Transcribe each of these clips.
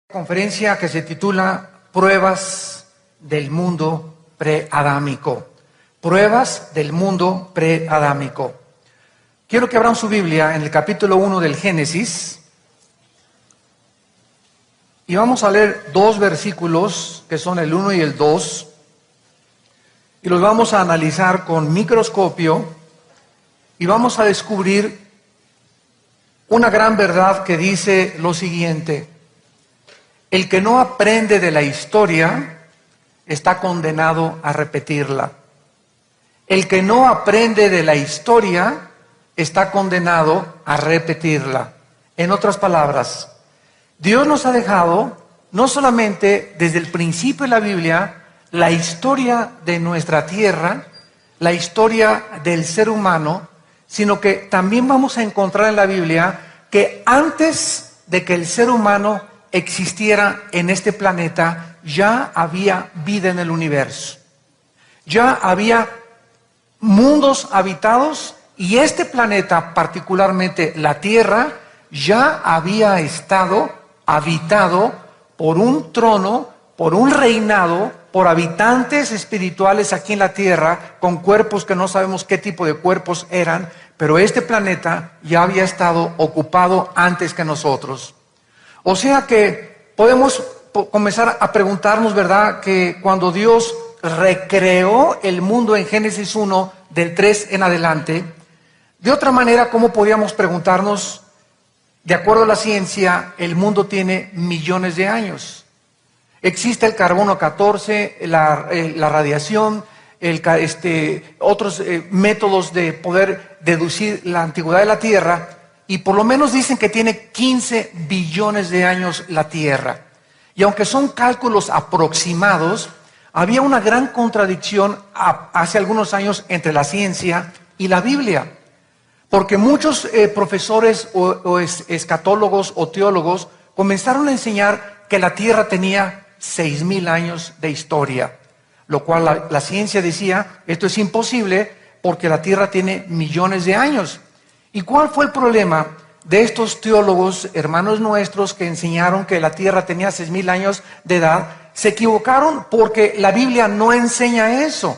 Conferencia que se titula Pruebas del mundo preadámico. Pruebas del mundo preadámico. Quiero que abran su Biblia en el capítulo 1 del Génesis y vamos a leer dos versículos que son el 1 y el 2 y los vamos a analizar con microscopio y vamos a descubrir una gran verdad que dice lo siguiente: el que no aprende de la historia está condenado a repetirla. El que no aprende de la historia está condenado a repetirla. En otras palabras, Dios nos ha dejado, no solamente desde el principio de la Biblia, la historia de nuestra tierra, la historia del ser humano, sino que también vamos a encontrar en la Biblia que antes de que el ser humano existiera en este planeta, ya había vida en el universo. Ya había mundos habitados y este planeta, particularmente la Tierra, ya había estado habitado por un trono, por un reinado, por habitantes espirituales aquí en la Tierra, con cuerpos que no sabemos qué tipo de cuerpos eran, pero este planeta ya había estado ocupado antes que nosotros. O sea que podemos comenzar a preguntarnos, ¿verdad?, que cuando Dios recreó el mundo en Génesis 1, del 3 en adelante, de otra manera, ¿cómo podríamos preguntarnos? De acuerdo a la ciencia, el mundo tiene millones de años. Existe el carbono 14, la radiación, otros métodos de poder deducir la antigüedad de la Tierra. Y por lo menos dicen que tiene 15 billones de años la Tierra. Y aunque son cálculos aproximados, había una gran contradicción hace algunos años entre la ciencia y la Biblia. Porque muchos profesores o escatólogos o teólogos comenzaron a enseñar que la Tierra tenía 6,000 años de historia. Lo cual la ciencia decía, esto es imposible porque la Tierra tiene millones de años. ¿Y cuál fue el problema de estos teólogos, hermanos nuestros, que enseñaron que la Tierra tenía 6,000 años de edad? Se equivocaron porque la Biblia no enseña eso.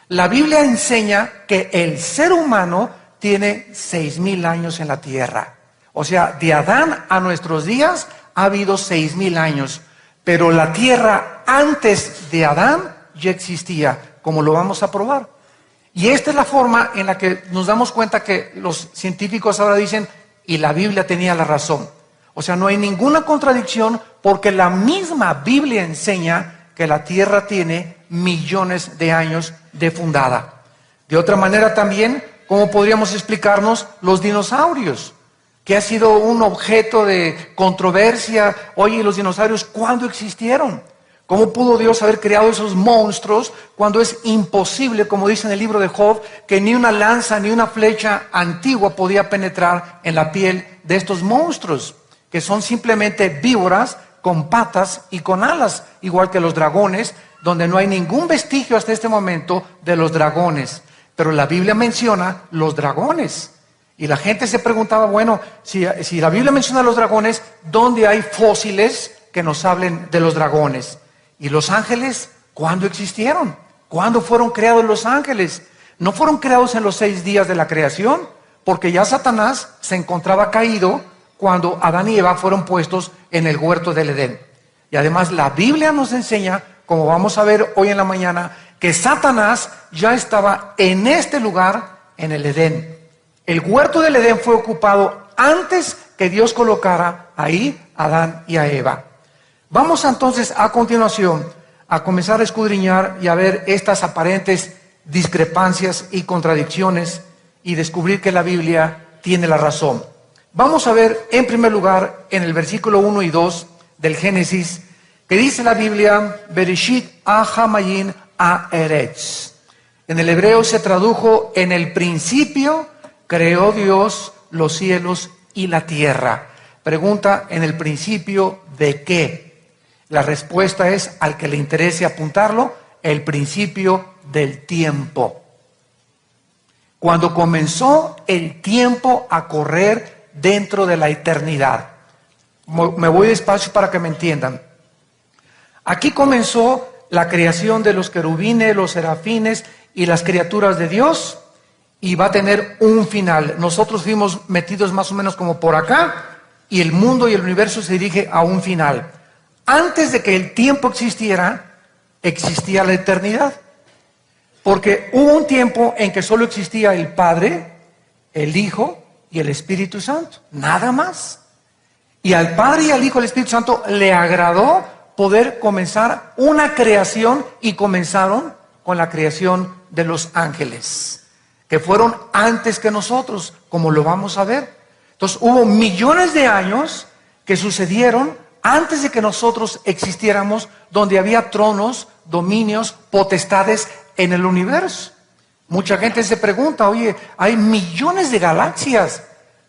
La Biblia enseña que el ser humano tiene 6,000 años en la Tierra. O sea, de Adán a nuestros días ha habido 6,000 años. Pero la Tierra antes de Adán ya existía, como lo vamos a probar. Y esta es la forma en la que nos damos cuenta que los científicos ahora dicen, y la Biblia tenía la razón. O sea, no hay ninguna contradicción porque la misma Biblia enseña que la Tierra tiene millones de años de fundada. De otra manera también, ¿cómo podríamos explicarnos los dinosaurios? Que ha sido un objeto de controversia. Oye, ¿los dinosaurios cuándo existieron? ¿Cómo pudo Dios haber creado esos monstruos cuando es imposible, como dice en el libro de Job, que ni una lanza ni una flecha antigua podía penetrar en la piel de estos monstruos, que son simplemente víboras con patas y con alas, igual que los dragones, donde no hay ningún vestigio hasta este momento de los dragones? Pero la Biblia menciona los dragones. Y la gente se preguntaba, bueno, si la Biblia menciona los dragones, ¿dónde hay fósiles que nos hablen de los dragones? ¿Y los ángeles cuándo existieron? ¿Cuándo fueron creados los ángeles? No fueron creados en los 6 días de la creación, porque ya Satanás se encontraba caído cuando Adán y Eva fueron puestos en el huerto del Edén. Y además la Biblia nos enseña, como vamos a ver hoy en la mañana, que Satanás ya estaba en este lugar, en el Edén. El huerto del Edén fue ocupado antes que Dios colocara ahí a Adán y a Eva. Vamos entonces a continuación a comenzar a escudriñar y a ver estas aparentes discrepancias y contradicciones y descubrir que la Biblia tiene la razón. Vamos a ver en primer lugar en el versículo 1 y 2 del Génesis, que dice la Biblia, Bereshit ha-hamayin ha-eretz. En el hebreo se tradujo, en el principio creó Dios los cielos y la tierra. Pregunta, ¿en el principio de qué? La respuesta es, al que le interese apuntarlo, el principio del tiempo. Cuando comenzó el tiempo a correr dentro de la eternidad. Me voy despacio para que me entiendan. Aquí comenzó la creación de los querubines, los serafines y las criaturas de Dios, y va a tener un final. Nosotros fuimos metidos más o menos como por acá, y el mundo y el universo se dirige a un final. Antes de que el tiempo existiera, existía la eternidad. Porque hubo un tiempo en que solo existía el Padre, el Hijo y el Espíritu Santo. Nada más. Y al Padre y al Hijo y al Espíritu Santo le agradó poder comenzar una creación, y comenzaron con la creación de los ángeles, que fueron antes que nosotros, como lo vamos a ver. Entonces hubo millones de años que sucedieron antes de que nosotros existiéramos, donde había tronos, dominios, potestades en el universo. Mucha gente se pregunta, oye, hay millones de galaxias,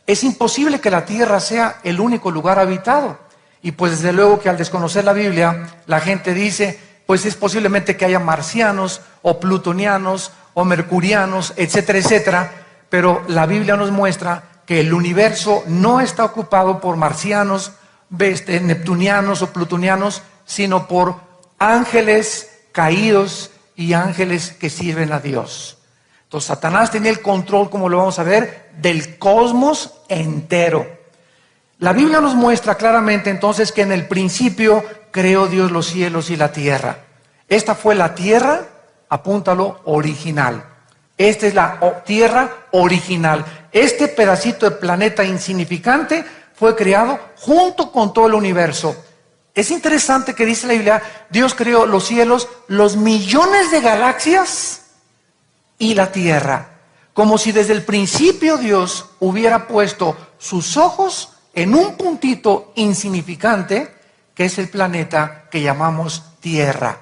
es imposible que la Tierra sea el único lugar habitado. Y pues desde luego que al desconocer la Biblia, la gente dice, pues es posiblemente que haya marcianos, o plutonianos, o mercurianos, etcétera, etcétera. Pero la Biblia nos muestra que el universo no está ocupado por marcianos, neptunianos o plutonianos, sino por ángeles caídos y ángeles que sirven a Dios. Entonces Satanás tenía el control, como lo vamos a ver, del cosmos entero. La Biblia nos muestra claramente entonces que en el principio creó Dios los cielos y la tierra. Esta fue la tierra, apúntalo, original. Esta es la tierra original. Este pedacito de planeta insignificante fue creado junto con todo el universo. Es interesante que dice la Biblia, Dios creó los cielos, los millones de galaxias y la tierra. Como si desde el principio Dios hubiera puesto sus ojos en un puntito insignificante, que es el planeta que llamamos Tierra.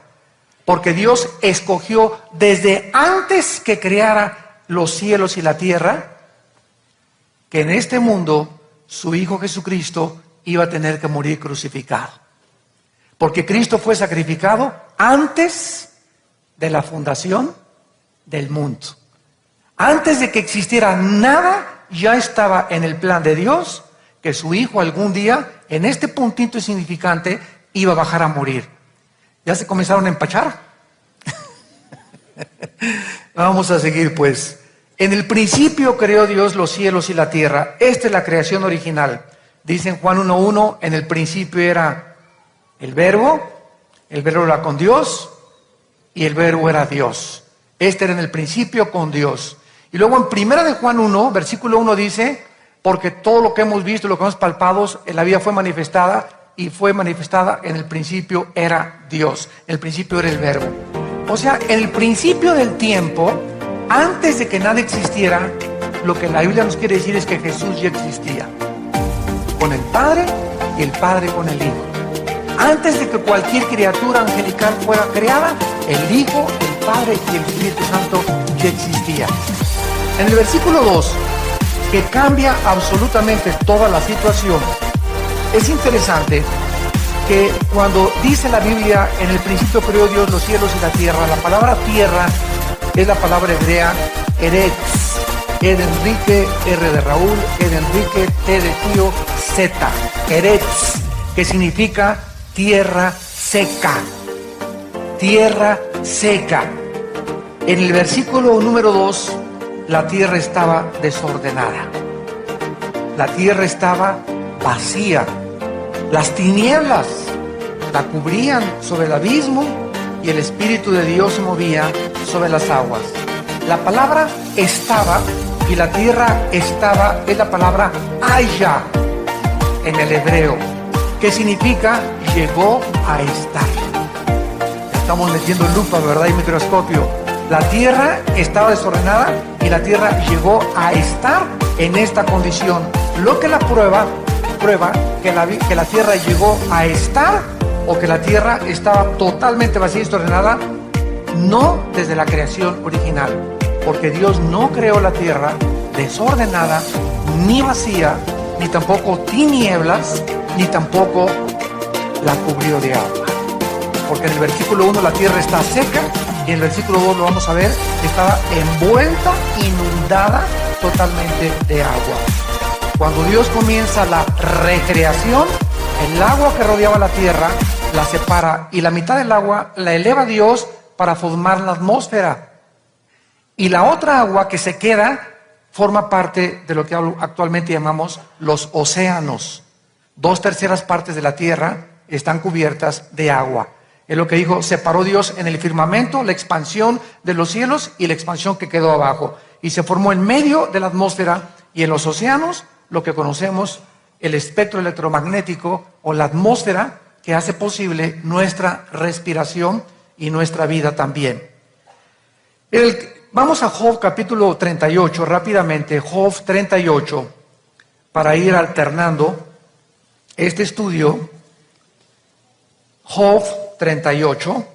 Porque Dios escogió desde antes que creara los cielos y la tierra, que en este mundo su Hijo Jesucristo iba a tener que morir crucificado. Porque Cristo fue sacrificado antes de la fundación del mundo. Antes de que existiera nada, ya estaba en el plan de Dios que su Hijo algún día, en este puntito insignificante, iba a bajar a morir. ¿Ya se comenzaron a empachar? Vamos a seguir pues. En el principio creó Dios los cielos y la tierra. Esta es la creación original. Dice en Juan 1:1, en el principio era el verbo era con Dios y el verbo era Dios. Este era en el principio con Dios. Y luego en primera de Juan 1, versículo 1 dice, porque todo lo que hemos visto, lo que hemos palpado en la vida fue manifestada, y fue manifestada en el principio era Dios. En el principio era el verbo. O sea, en el principio del tiempo, antes de que nada existiera, lo que la Biblia nos quiere decir es que Jesús ya existía. Con el Padre y el Padre con el Hijo. Antes de que cualquier criatura angelical fuera creada, el Hijo, el Padre y el Espíritu Santo ya existían. En el versículo 2, que cambia absolutamente toda la situación, es interesante que cuando dice la Biblia, en el principio creó Dios los cielos y la tierra, la palabra tierra es la palabra hebrea eretz, E de Enrique, R de Raúl, E de Enrique, T de tío, Z, eretz, que significa tierra seca, tierra seca. En el versículo número 2, la tierra estaba desordenada, la tierra estaba vacía, las tinieblas la cubrían sobre el abismo y el Espíritu de Dios se movía sobre las aguas. La palabra estaba y la tierra estaba es la palabra haya en el hebreo, que significa llegó a estar. Estamos metiendo lupa, ¿verdad? Y microscopio. La tierra estaba desordenada y la tierra llegó a estar en esta condición. Lo que la prueba que la tierra llegó a estar, o que la tierra estaba totalmente vacía y desordenada, no desde la creación original, porque Dios no creó la tierra desordenada, ni vacía, ni tampoco tinieblas, ni tampoco la cubrió de agua. Porque en el versículo 1 la tierra está seca, y en el versículo 2 lo vamos a ver, estaba envuelta, inundada totalmente de agua. Cuando Dios comienza la recreación, El agua que rodeaba la tierra la separa y la mitad del agua la eleva Dios para formar la atmósfera. Y la otra agua que se queda forma parte de lo que actualmente llamamos los océanos. 2/3 partes de la tierra están cubiertas de agua. Es lo que dijo, separó Dios en el firmamento, la expansión de los cielos y la expansión que quedó abajo. Y se formó en medio de la atmósfera y en los océanos lo que conocemos el espectro electromagnético o la atmósfera que hace posible nuestra respiración y nuestra vida también. Vamos a Job capítulo 38 rápidamente, Job 38, para ir alternando este estudio. Job 38,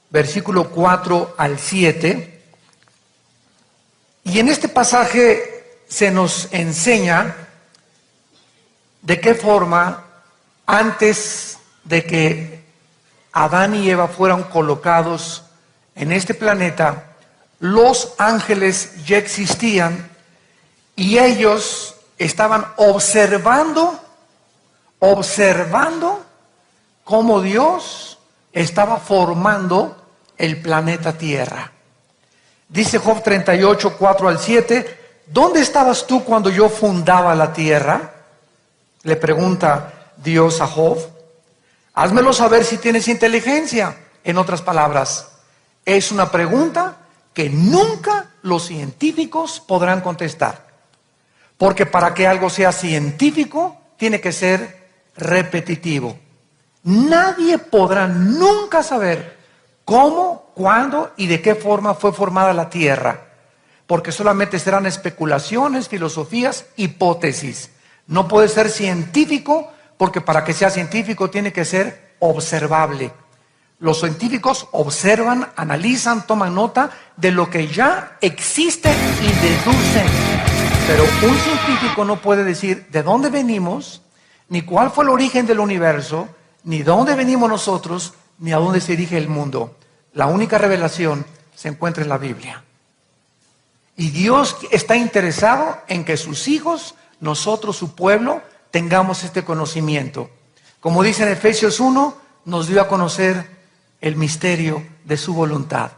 versículo 4 al 7. Y en este pasaje se nos enseña de qué forma, antes de que Adán y Eva fueran colocados en este planeta, los ángeles ya existían y ellos estaban observando cómo Dios estaba formando el planeta Tierra. Dice Job 38, 4 al 7, ¿dónde estabas tú cuando yo fundaba la tierra? Le pregunta Dios a Job. Házmelo saber si tienes inteligencia. En otras palabras, es una pregunta que nunca los científicos podrán contestar. Porque para que algo sea científico, tiene que ser repetitivo. Nadie podrá nunca saber cómo, cuándo y de qué forma fue formada la tierra. Porque solamente serán especulaciones, filosofías, hipótesis. No puede ser científico, porque para que sea científico tiene que ser observable. Los científicos observan, analizan, toman nota de lo que ya existe y deducen. Pero un científico no puede decir de dónde venimos, ni cuál fue el origen del universo, ni de dónde venimos nosotros, ni a dónde se dirige el mundo. La única revelación se encuentra en la Biblia. Y Dios está interesado en que sus hijos, nosotros, su pueblo, tengamos este conocimiento. Como dice en Efesios 1, nos dio a conocer el misterio de su voluntad.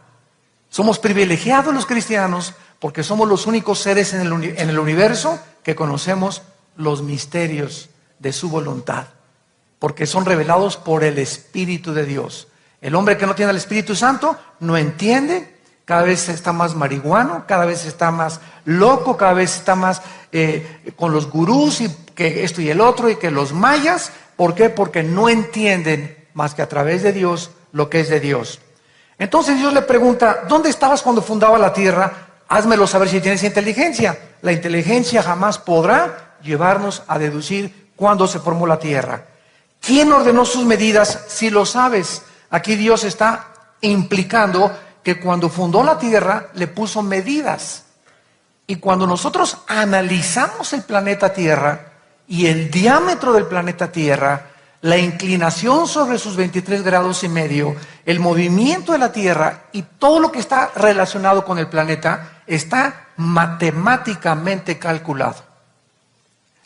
Somos privilegiados los cristianos porque somos los únicos seres en el universo que conocemos los misterios de su voluntad, porque son revelados por el Espíritu de Dios. El hombre que no tiene el Espíritu Santo no entiende, cada vez está más marihuano, cada vez está más loco, cada vez está más con los gurús y que esto y el otro y que los mayas. ¿Por qué? Porque no entienden más que a través de Dios lo que es de Dios. Entonces Dios le pregunta, ¿dónde estabas cuando fundaba la tierra? Házmelo saber si tienes inteligencia. La inteligencia jamás podrá llevarnos a deducir cuándo se formó la tierra. ¿Quién ordenó sus medidas? Si lo sabes. Aquí Dios está implicando que cuando fundó la tierra le puso medidas. Y cuando nosotros analizamos el planeta Tierra y el diámetro del planeta Tierra, la inclinación sobre sus 23 grados y medio, el movimiento de la Tierra y todo lo que está relacionado con el planeta está matemáticamente calculado.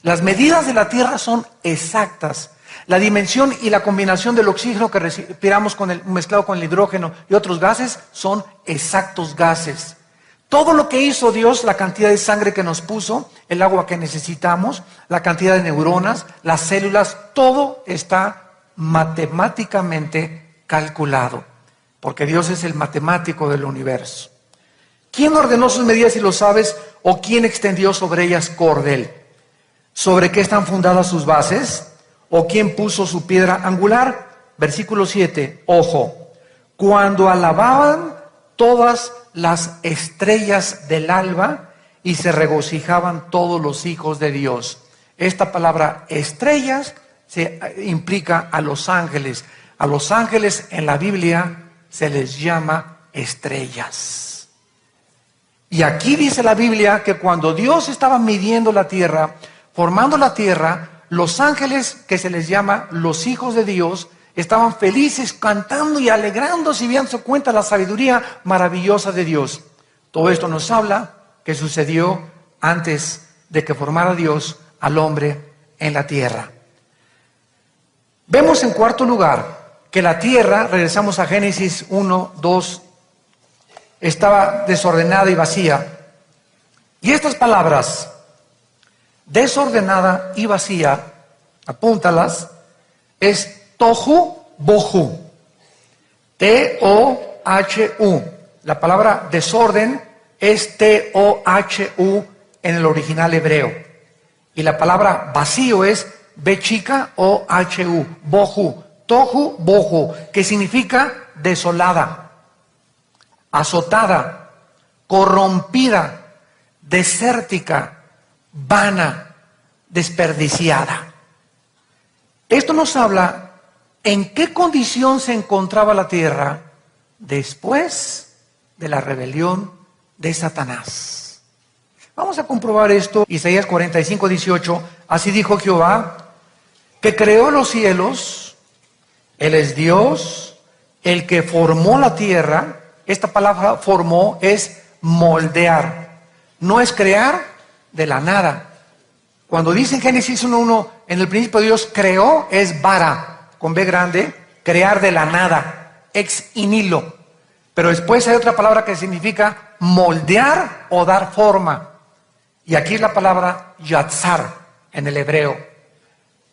Las medidas de la Tierra son exactas. La dimensión y la combinación del oxígeno que respiramos mezclado con el hidrógeno y otros gases son exactos gases. Todo lo que hizo Dios, la cantidad de sangre que nos puso, el agua que necesitamos, la cantidad de neuronas, las células, todo está matemáticamente calculado, porque Dios es el matemático del universo. ¿Quién ordenó sus medidas si lo sabes? ¿O quién extendió sobre ellas cordel? ¿Sobre qué están fundadas sus bases? ¿O quién puso su piedra angular? Versículo 7, ojo, cuando alababan todas las estrellas del alba y se regocijaban todos los hijos de Dios. Esta palabra estrellas implica a los ángeles. A los ángeles en la Biblia se les llama estrellas. Y aquí dice la Biblia que cuando Dios estaba midiendo la tierra, formando la tierra, los ángeles, que se les llama los hijos de Dios, estaban felices, cantando y alegrándose y dándose cuenta de la sabiduría maravillosa de Dios. Todo esto nos habla que sucedió antes de que formara Dios al hombre en la tierra. Vemos en cuarto lugar que la tierra, regresamos a Génesis 1, 2, estaba desordenada y vacía. Y estas palabras, desordenada y vacía, apúntalas, es tohu bohu. T-O-H-U. La palabra desorden es T-O-H-U en el original hebreo. Y la palabra vacío es B chica O-H-U. Bohu. Tohu bohu, que significa desolada, azotada, corrompida, desértica, vana, desperdiciada. Esto nos habla en qué condición se encontraba la tierra después de la rebelión de Satanás. Vamos a comprobar esto. Isaías 45, 18. Así dijo Jehová, que creó los cielos. Él es Dios, el que formó la tierra. Esta palabra formó es moldear. No es crear de la nada. Cuando dice en Génesis 1:1, en el principio Dios creó, es bara, con B grande, crear de la nada, ex nihilo. Pero después hay otra palabra que significa moldear o dar forma. Y aquí es la palabra yatzar en el hebreo.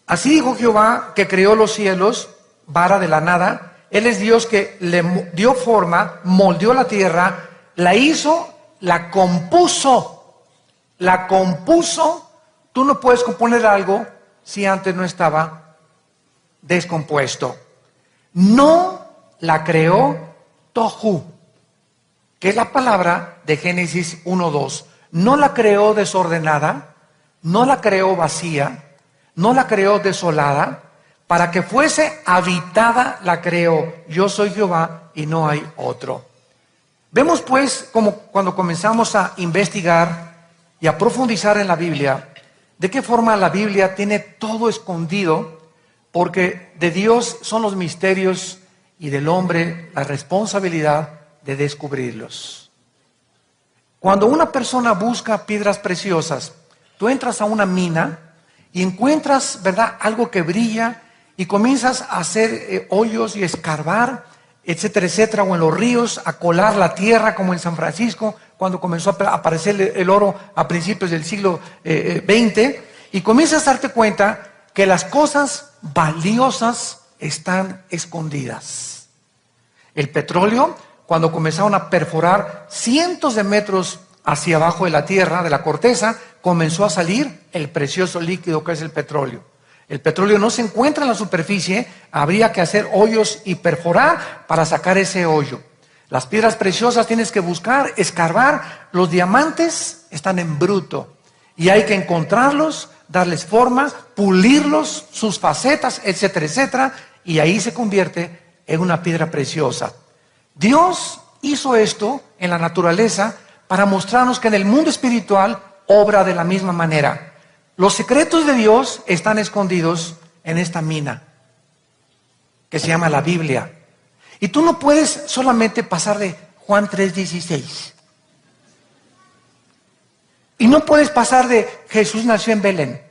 Así dijo Jehová, que creó los cielos, vara de la nada. Él es Dios que le dio forma, moldeó la tierra, la hizo, la compuso. La compuso. Tú no puedes componer algo si antes no estaba descompuesto. No la creó tohu, que es la palabra de Génesis 1:2. No la creó desordenada, no la creó vacía, no la creó desolada. Para que fuese habitada la creó. Yo soy Jehová y no hay otro. Vemos pues como cuando comenzamos a investigar y a profundizar en la Biblia, de qué forma la Biblia tiene todo escondido, porque de Dios son los misterios y del hombre la responsabilidad de descubrirlos. Cuando una persona busca piedras preciosas, tú entras a una mina y encuentras, ¿verdad?, algo que brilla, y comienzas a hacer hoyos y escarbar, etcétera, etcétera, o en los ríos, a colar la tierra, como en San Francisco, cuando comenzó a aparecer el oro a principios del siglo XX, y comienzas a darte cuenta que las cosas valiosas están escondidas. El petróleo, cuando comenzaron a perforar cientos de metros hacia abajo de la tierra, de la corteza, comenzó a salir el precioso líquido que es el petróleo. El petróleo no se encuentra en la superficie, habría que hacer hoyos y perforar para sacar ese hoyo. Las piedras preciosas tienes que buscar, escarbar. Los diamantes están en bruto y hay que encontrarlos, darles forma, pulirlos, sus facetas, etcétera, etcétera, y ahí se convierte en una piedra preciosa. Dios hizo esto en la naturaleza para mostrarnos que en el mundo espiritual obra de la misma manera. Los secretos de Dios están escondidos en esta mina que se llama la Biblia. Y tú no puedes solamente pasar de Juan 3:16. Y no puedes pasar de Jesús nació en Belén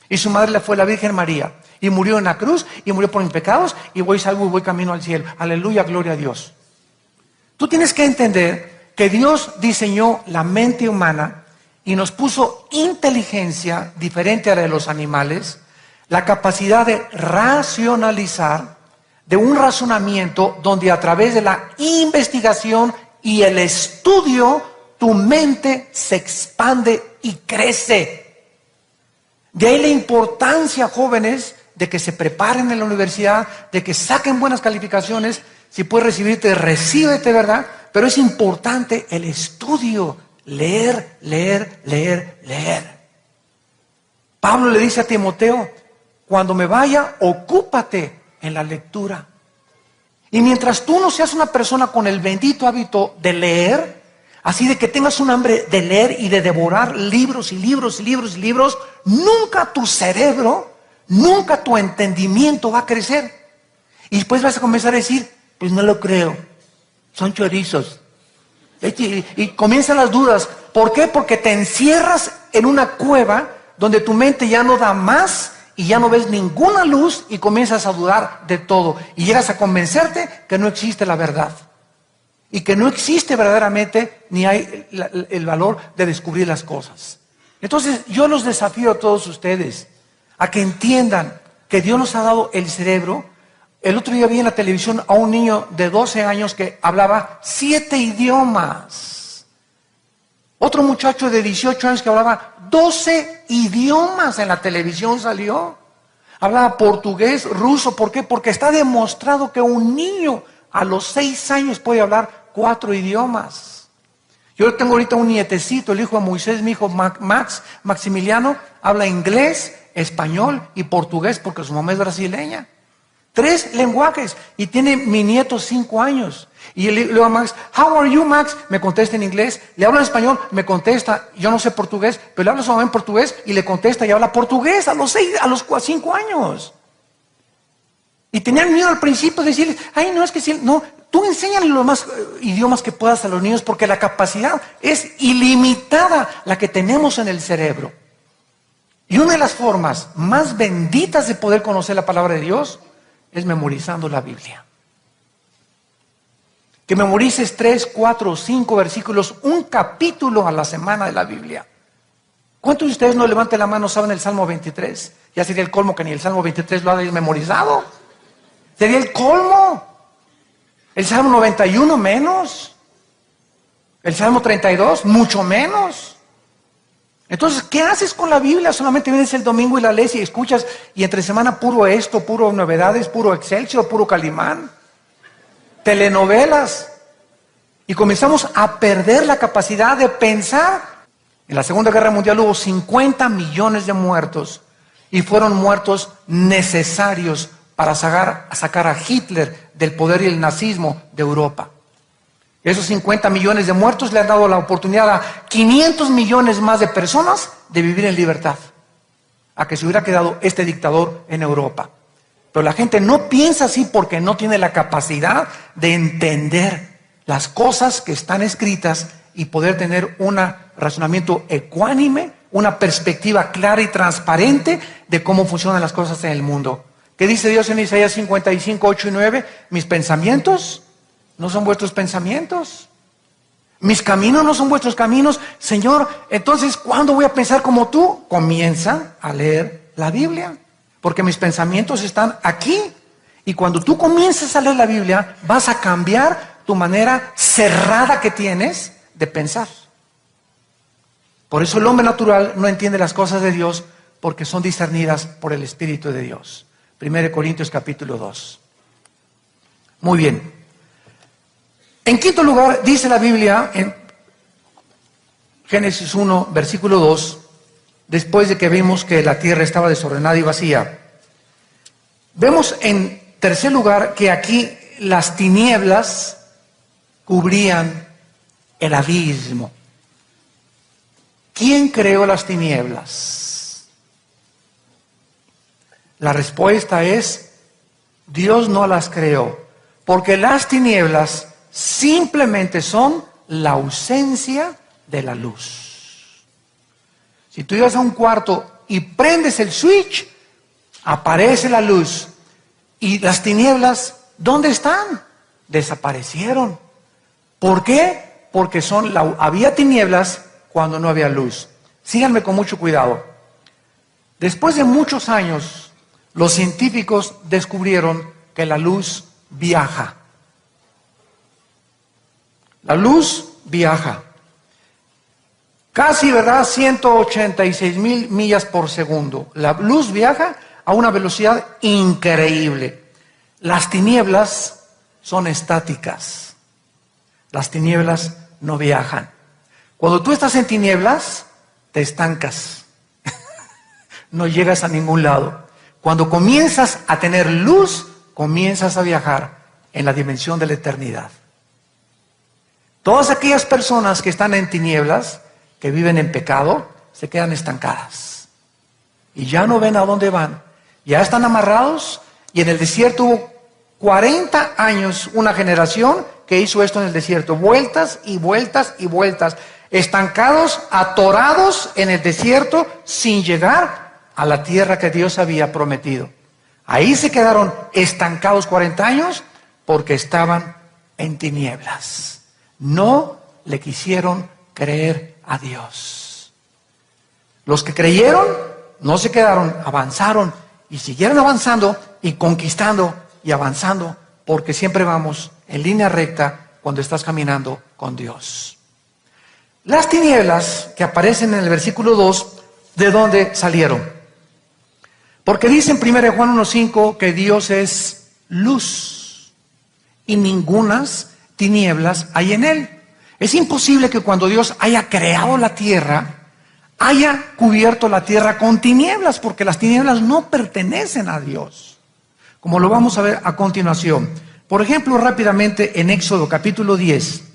y su madre fue la Virgen María y murió en la cruz y murió por mis pecados y voy salvo y voy camino al cielo. Aleluya, gloria a Dios. Tú tienes que entender que Dios diseñó la mente humana y nos puso inteligencia diferente a la de los animales, la capacidad de racionalizar, de un razonamiento donde a través de la investigación y el estudio tu mente se expande y crece. De ahí la importancia, jóvenes, de que se preparen en la universidad, de que saquen buenas calificaciones. Si puedes recibirte, recíbete, ¿verdad? Pero es importante el estudio. Leer, leer, leer, leer. Pablo le dice a Timoteo, cuando me vaya, ocúpate en la lectura. Y mientras tú no seas una persona con el bendito hábito de leer, así de que tengas un hambre de leer y de devorar libros y libros y libros y libros, nunca tu cerebro, nunca tu entendimiento va a crecer. Y después vas a comenzar a decir, pues no lo creo, son chorizos. Y comienzan las dudas. ¿Por qué? Porque te encierras en una cueva donde tu mente ya no da más y ya no ves ninguna luz y comienzas a dudar de todo y llegas a convencerte que no existe la verdad y que no existe verdaderamente ni hay el valor de descubrir las cosas. Entonces yo los desafío a todos ustedes a que entiendan que Dios nos ha dado el cerebro. El otro día vi en la televisión a un niño de 12 años que hablaba 7 idiomas. Otro muchacho de 18 años que hablaba 12 idiomas en la televisión salió. Hablaba portugués, ruso. ¿Por qué? Porque está demostrado que un niño a los 6 años puede hablar 4 idiomas. Yo tengo ahorita un nietecito, el hijo de Moisés, mi hijo Maximiliano, habla inglés, español y portugués porque su mamá es brasileña. 3 lenguajes. Y tiene mi nieto 5 años. Y le digo a Max, how are you, Max? Me contesta en inglés. Le hablo en español, me contesta. Yo no sé portugués, pero le hablo a su mamá en portugués y le contesta y habla portugués a los 5 años. Y tenían miedo al principio de decirles, ay, no, es que sí, no. Tú enséñale los más idiomas que puedas a los niños porque la capacidad es ilimitada la que tenemos en el cerebro. Y una de las formas más benditas de poder conocer la palabra de Dios es memorizando la Biblia. Que memorices 3, 4 o 5 versículos, un capítulo a la semana de la Biblia. ¿Cuántos de ustedes no levanten la mano saben el Salmo 23? Ya sería el colmo que ni el Salmo 23 lo hayan memorizado. Sería el colmo. El Salmo 91 menos. El Salmo 32 mucho menos. Entonces, ¿qué haces con la Biblia? Solamente vienes el domingo y la lees y escuchas y entre semana puro esto, puro novedades, puro Excelsior, puro Calimán, telenovelas. Y comenzamos a perder la capacidad de pensar. En la Segunda Guerra Mundial hubo 50 millones de muertos y fueron muertos necesarios para sacar a Hitler del poder y el nazismo de Europa. Esos 50 millones de muertos le han dado la oportunidad a 500 millones más de personas de vivir en libertad, a que se hubiera quedado este dictador en Europa. Pero la gente no piensa así porque no tiene la capacidad de entender las cosas que están escritas y poder tener un razonamiento ecuánime, una perspectiva clara y transparente de cómo funcionan las cosas en el mundo. ¿Qué dice Dios en Isaías 55, 8 y 9? Mis pensamientos no son vuestros pensamientos. Mis caminos no son vuestros caminos. Señor, entonces, ¿cuándo voy a pensar como tú? Comienza a leer la Biblia. Porque mis pensamientos están aquí. Y cuando tú comienzas a leer la Biblia, vas a cambiar tu manera cerrada que tienes de pensar. Por eso el hombre natural no entiende las cosas de Dios porque son discernidas por el Espíritu de Dios. 1 Corintios capítulo 2. Muy bien. En quinto lugar, dice la Biblia en Génesis 1, versículo 2, después de que vimos que la tierra estaba desordenada y vacía. Vemos en tercer lugar que aquí las tinieblas cubrían el abismo. ¿Quién creó las tinieblas? La respuesta es, Dios no las creó, porque las tinieblas simplemente son la ausencia de la luz. Si tú llegas a un cuarto y prendes el switch, aparece la luz. Y las tinieblas, ¿dónde están? Desaparecieron. ¿Por qué? Porque había tinieblas cuando no había luz. Síganme con mucho cuidado. Después de muchos años, los científicos descubrieron que la luz viaja. La luz viaja. Casi, ¿verdad? 186,000 millas por segundo. La luz viaja a una velocidad increíble. Las tinieblas son estáticas. Las tinieblas no viajan. Cuando tú estás en tinieblas, te estancas. No llegas a ningún lado. Cuando comienzas a tener luz, comienzas a viajar en la dimensión de la eternidad. Todas aquellas personas que están en tinieblas, que viven en pecado, se quedan estancadas. Y ya no ven a dónde van. Ya están amarrados y en el desierto hubo 40 años, una generación que hizo esto en el desierto. Vueltas y vueltas y vueltas. Estancados, atorados en el desierto sin llegar a la tierra que Dios había prometido. Ahí se quedaron estancados 40 años porque estaban en tinieblas. No le quisieron creer a Dios. Los que creyeron no se quedaron, avanzaron y siguieron avanzando y conquistando y avanzando, porque siempre vamos en línea recta cuando estás caminando con Dios. Las tinieblas que aparecen en el versículo 2, ¿de dónde salieron? Porque dice en 1 Juan 1:5 que Dios es luz y ningunas tinieblas hay en él. Es imposible que cuando Dios haya creado la tierra, haya cubierto la tierra con tinieblas, porque las tinieblas no pertenecen a Dios, como lo vamos a ver a continuación. Por ejemplo, rápidamente en Éxodo capítulo 10,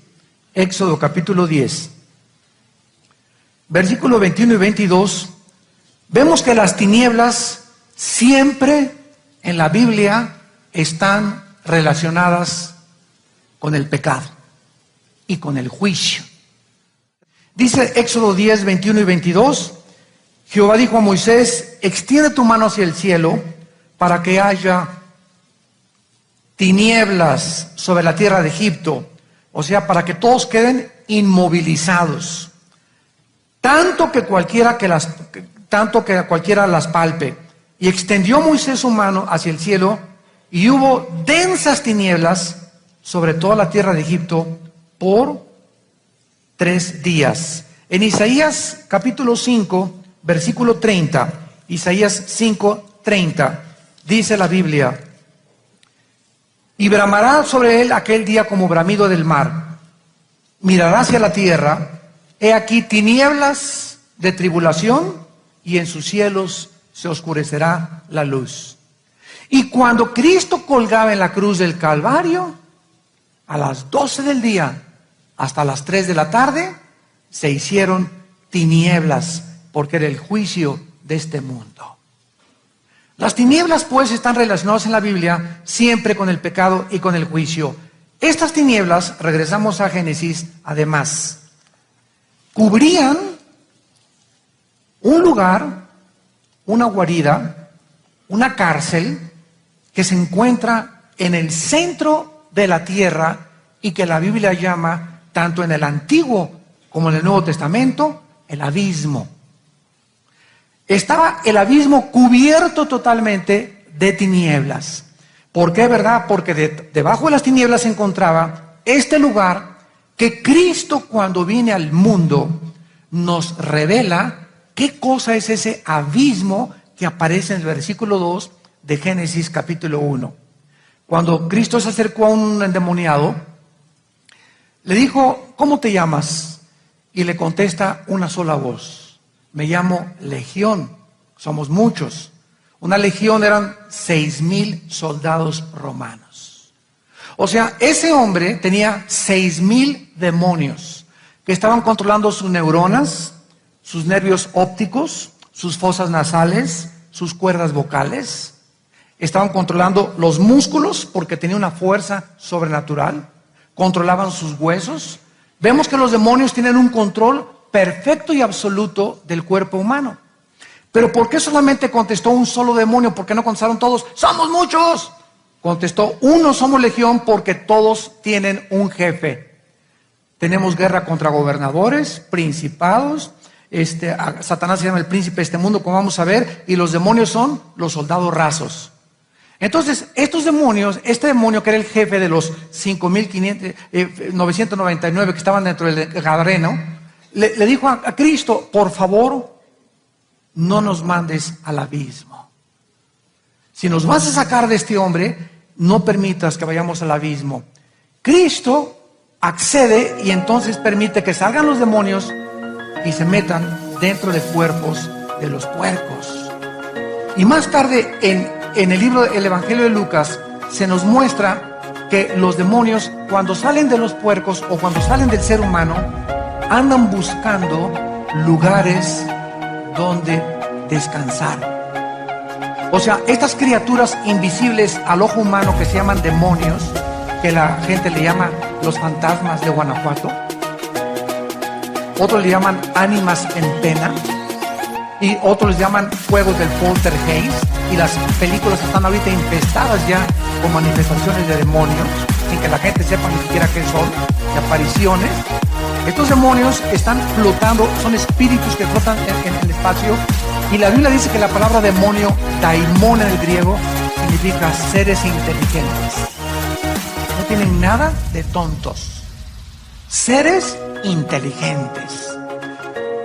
versículos 21 y 22, vemos que las tinieblas siempre en la Biblia están relacionadas con el pecado y con el juicio. Dice Éxodo 10, 21 y 22, Jehová dijo a Moisés, extiende tu mano hacia el cielo para que haya tinieblas sobre la tierra de Egipto, o sea, para que todos queden inmovilizados, tanto que cualquiera las palpe. Y extendió Moisés su mano hacia el cielo, y hubo densas tinieblas sobre toda la tierra de Egipto por 3 días. En Isaías capítulo 5, versículo 30, Isaías 5, 30, dice la Biblia, y bramará sobre él aquel día como bramido del mar, mirará hacia la tierra, he aquí tinieblas de tribulación, y en sus cielos se oscurecerá la luz. Y cuando Cristo colgaba en la cruz del Calvario, a las 12 del día hasta las 3 de la tarde, se hicieron tinieblas, porque era el juicio de este mundo. Las tinieblas pues están relacionadas en la Biblia siempre con el pecado y con el juicio. Estas tinieblas, regresamos a Génesis, además, cubrían un lugar, una guarida, una cárcel que se encuentra en el centro de la tierra y que la Biblia llama, tanto en el Antiguo como en el Nuevo Testamento, el abismo. Estaba el abismo cubierto totalmente de tinieblas. ¿Por qué, verdad? Porque debajo de las tinieblas se encontraba este lugar que Cristo, cuando viene al mundo, nos revela qué cosa es ese abismo que aparece en el versículo 2 de Génesis capítulo 1. Cuando Cristo se acercó a un endemoniado, le dijo, ¿cómo te llamas? Y le contesta una sola voz, me llamo Legión, somos muchos. Una legión eran 6,000 soldados romanos. O sea, ese hombre tenía 6,000 demonios que estaban controlando sus neuronas, sus nervios ópticos, sus fosas nasales, sus cuerdas vocales. Estaban controlando los músculos porque tenía una fuerza sobrenatural. Controlaban sus huesos. Vemos que los demonios tienen un control perfecto y absoluto del cuerpo humano. Pero ¿por qué solamente contestó un solo demonio? ¿Por qué no contestaron todos? ¡Somos muchos! Contestó uno, somos legión, porque todos tienen un jefe. Tenemos guerra contra gobernadores, principados. Satanás se llama el príncipe de este mundo, como vamos a ver, y los demonios son los soldados rasos. Entonces, estos demonios, este demonio que era el jefe de los 5,999 que estaban dentro del Gadareno, le dijo a Cristo, por favor, no nos mandes al abismo. Si nos vas a sacar de este hombre, no permitas que vayamos al abismo. Cristo accede y entonces permite que salgan los demonios y se metan dentro de cuerpos de los puercos. Y más tarde en el libro del Evangelio de Lucas se nos muestra que los demonios, cuando salen de los puercos o cuando salen del ser humano, andan buscando lugares donde descansar. O sea, estas criaturas invisibles al ojo humano que se llaman demonios, que la gente le llama los fantasmas de Guanajuato, otros le llaman ánimas en pena, y otros les llaman juegos del poltergeist, y las películas están ahorita infestadas ya con manifestaciones de demonios, sin que la gente sepa ni siquiera qué son, de apariciones. Estos demonios están flotando, son espíritus que flotan en el espacio, y la Biblia dice que la palabra demonio, daimon en el griego, significa seres inteligentes. No tienen nada de tontos. Seres inteligentes.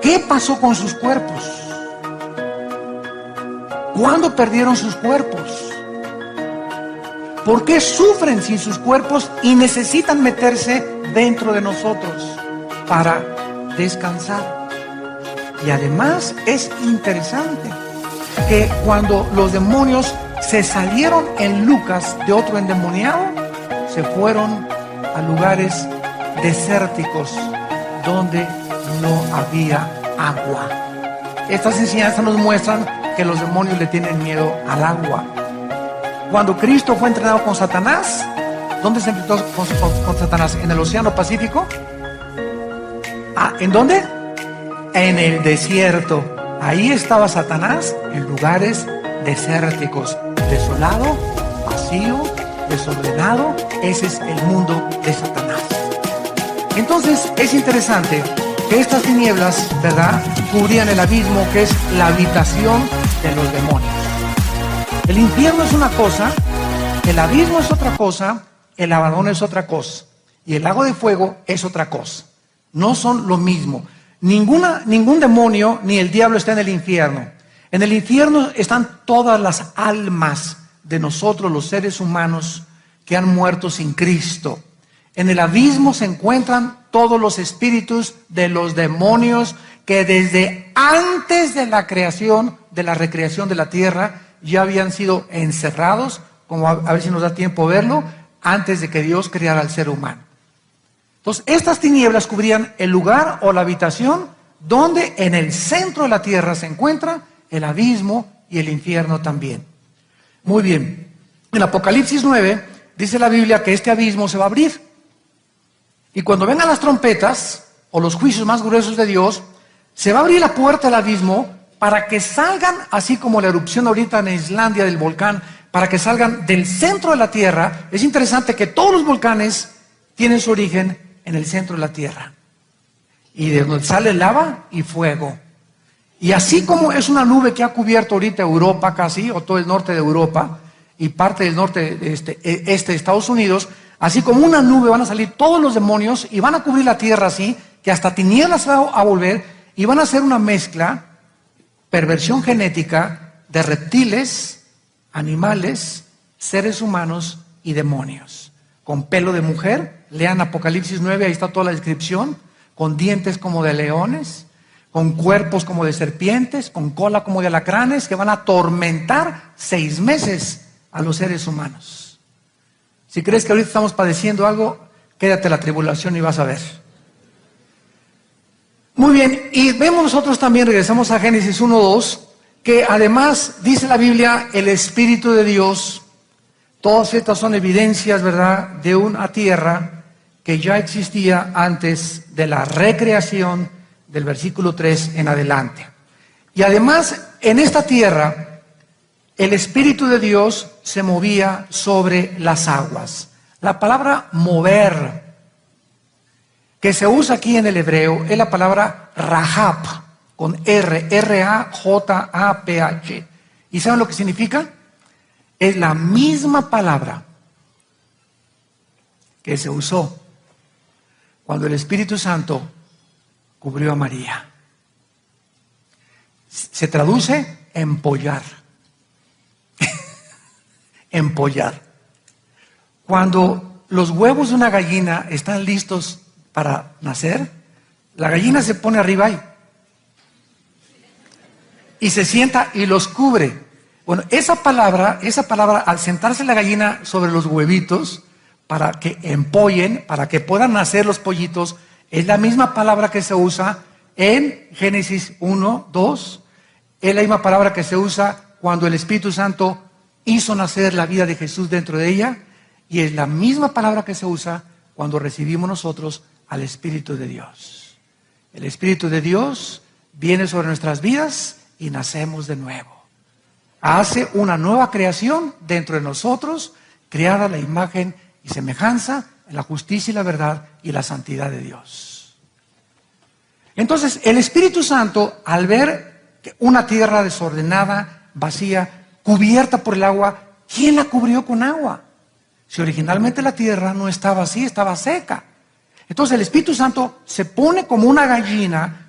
¿Qué pasó con sus cuerpos? ¿Cuándo perdieron sus cuerpos? ¿Por qué sufren sin sus cuerpos y necesitan meterse dentro de nosotros para descansar? Y además es interesante que cuando los demonios se salieron en Lucas de otro endemoniado, se fueron a lugares desérticos donde no había agua. Estas enseñanzas nos muestran que los demonios le tienen miedo al agua. Cuando Cristo fue entrenado con Satanás, ¿dónde se enfrentó con Satanás? ¿En el Océano Pacífico? ¿En dónde? En el desierto. Ahí estaba Satanás, en lugares desérticos, desolado, vacío, desordenado. Ese es el mundo de Satanás. Entonces es interesante que estas tinieblas, ¿verdad?, cubrían el abismo, que es la habitación de los demonios. El infierno es una cosa, el abismo es otra cosa, el abandono es otra cosa, y el lago de fuego es otra cosa. No son lo mismo. Ningún demonio ni el diablo está en el infierno. En el infierno están todas las almas de nosotros, los seres humanos, que han muerto sin Cristo. En el abismo se encuentran todos los espíritus de los demonios que desde antes de la creación, de la recreación de la tierra, ya habían sido encerrados, como a ver si nos da tiempo verlo, antes de que Dios creara al ser humano. Entonces, estas tinieblas cubrían el lugar o la habitación donde en el centro de la tierra se encuentra el abismo y el infierno también. Muy bien. En Apocalipsis 9 dice la Biblia que este abismo se va a abrir. Y cuando vengan las trompetas o los juicios más gruesos de Dios, se va a abrir la puerta del abismo para que salgan, así como la erupción ahorita en Islandia del volcán, para que salgan del centro de la tierra. Es interesante que todos los volcanes tienen su origen en el centro de la tierra, y de donde sale lava y fuego. Y así como es una nube que ha cubierto ahorita Europa casi, o todo el norte de Europa, y parte del norte de este de Estados Unidos, así como una nube van a salir todos los demonios y van a cubrir la tierra así, que hasta tinieblas va a volver, y van a hacer una mezcla, perversión genética, de reptiles, animales, seres humanos y demonios. Con pelo de mujer, lean Apocalipsis 9, ahí está toda la descripción, con dientes como de leones, con cuerpos como de serpientes, con cola como de alacranes, que van a atormentar 6 meses a los seres humanos. Si crees que ahorita estamos padeciendo algo, quédate la tribulación y vas a ver. Muy bien, y vemos nosotros también, regresamos a Génesis 1:2, que además dice la Biblia, el Espíritu de Dios. Todas estas son evidencias, ¿verdad?, de una tierra que ya existía antes de la recreación del versículo 3 en adelante. Y además, en esta tierra, el Espíritu de Dios se movía sobre las aguas. La palabra mover, que se usa aquí en el hebreo, es la palabra rahab, con R, R-A-J-A-P-H. ¿Y saben lo que significa? Es la misma palabra que se usó cuando el Espíritu Santo cubrió a María. Se traduce empollar. Empollar. Cuando los huevos de una gallina están listos para nacer, la gallina se pone arriba y se sienta y los cubre. Bueno, esa palabra, al sentarse la gallina sobre los huevitos, para que empollen, para que puedan nacer los pollitos, es la misma palabra que se usa en Génesis 1:2, es la misma palabra que se usa cuando el Espíritu Santo hizo nacer la vida de Jesús dentro de ella, y es la misma palabra que se usa cuando recibimos nosotros al Espíritu de Dios. El Espíritu de Dios viene sobre nuestras vidas y nacemos de nuevo. Hace una nueva creación dentro de nosotros, creada a la imagen y semejanza en la justicia y la verdad y la santidad de Dios. Entonces, el Espíritu Santo, al ver una tierra desordenada, vacía, cubierta por el agua, ¿quién la cubrió con agua? Si originalmente la tierra no estaba así, estaba seca. Entonces el Espíritu Santo se pone como una gallina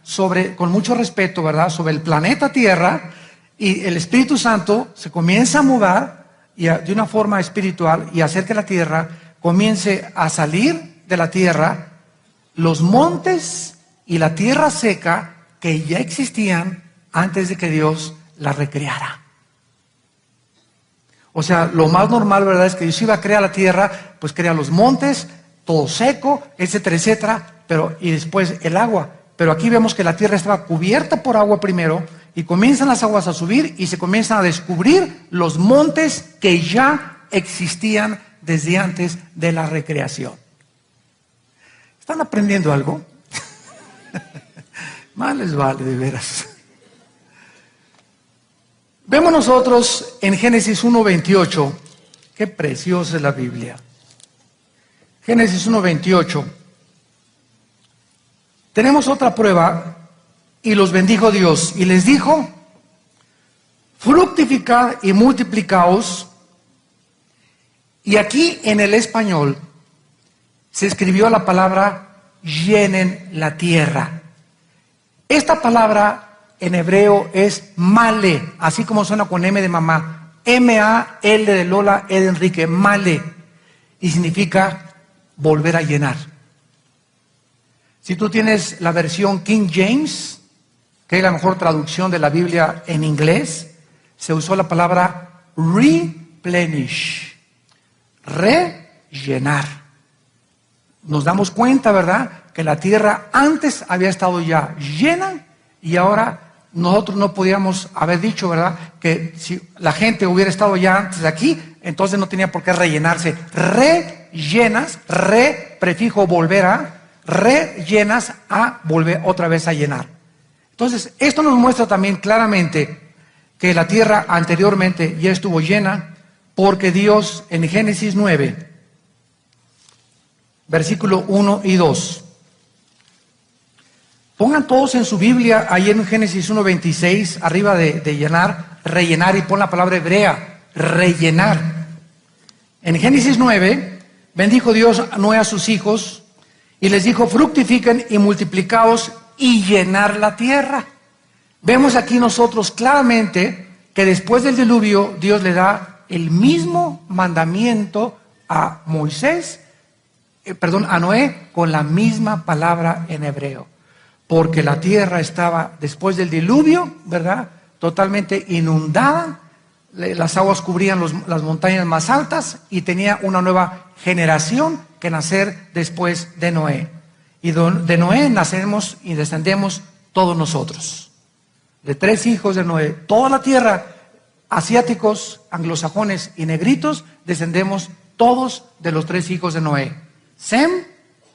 con mucho respeto, ¿verdad?, sobre el planeta Tierra, y el Espíritu Santo se comienza a mudar de una forma espiritual y hacer que la tierra comience a salir de la tierra los montes y la tierra seca que ya existían antes de que Dios la recreara. O sea, lo más normal, ¿verdad?, es que Dios iba a crear la tierra, pues crea los montes, todo seco, etcétera, etcétera, y después el agua. Pero aquí vemos que la tierra estaba cubierta por agua primero, y comienzan las aguas a subir y se comienzan a descubrir los montes que ya existían desde antes de la recreación. ¿Están aprendiendo algo? Más les vale, de veras. Vemos nosotros en Génesis 1:28, qué preciosa es la Biblia. Génesis 1:28. Tenemos otra prueba, y los bendijo Dios, y les dijo: fructificad y multiplicaos. Y aquí en el español se escribió la palabra llenen la tierra. Esta palabra en hebreo es male, así como suena con M de mamá. M-A-L de Lola, E de Enrique, male. Y significa volver a llenar. Si tú tienes la versión King James, que es la mejor traducción de la Biblia en inglés, se usó la palabra replenish, rellenar. Nos damos cuenta, ¿verdad?, que la tierra antes había estado ya llena, y ahora nosotros no podíamos haber dicho, ¿verdad?, que si la gente hubiera estado ya antes de aquí, entonces no tenía por qué rellenarse. Rellenas, prefijo volver a, rellenas a volver otra vez a llenar. Entonces, esto nos muestra también claramente que la tierra anteriormente ya estuvo llena, porque Dios en Génesis 9, versículo 1 y 2. Pongan todos en su Biblia, ahí en Génesis 1:26, arriba de llenar, rellenar, y pon la palabra hebrea, rellenar. En Génesis 9, bendijo Dios a Noé a sus hijos, y les dijo: fructifiquen y multiplicaos y llenar la tierra. Vemos aquí nosotros claramente que después del diluvio Dios le da el mismo mandamiento a a Noé, con la misma palabra en hebreo. Porque la tierra estaba, después del diluvio, ¿verdad?, totalmente inundada, las aguas cubrían las montañas más altas, y tenía una nueva generación que nacer después de Noé. Y de Noé nacemos y descendemos todos nosotros. De 3 hijos de Noé, toda la tierra, asiáticos, anglosajones y negritos, descendemos todos de los 3 hijos de Noé: Sem,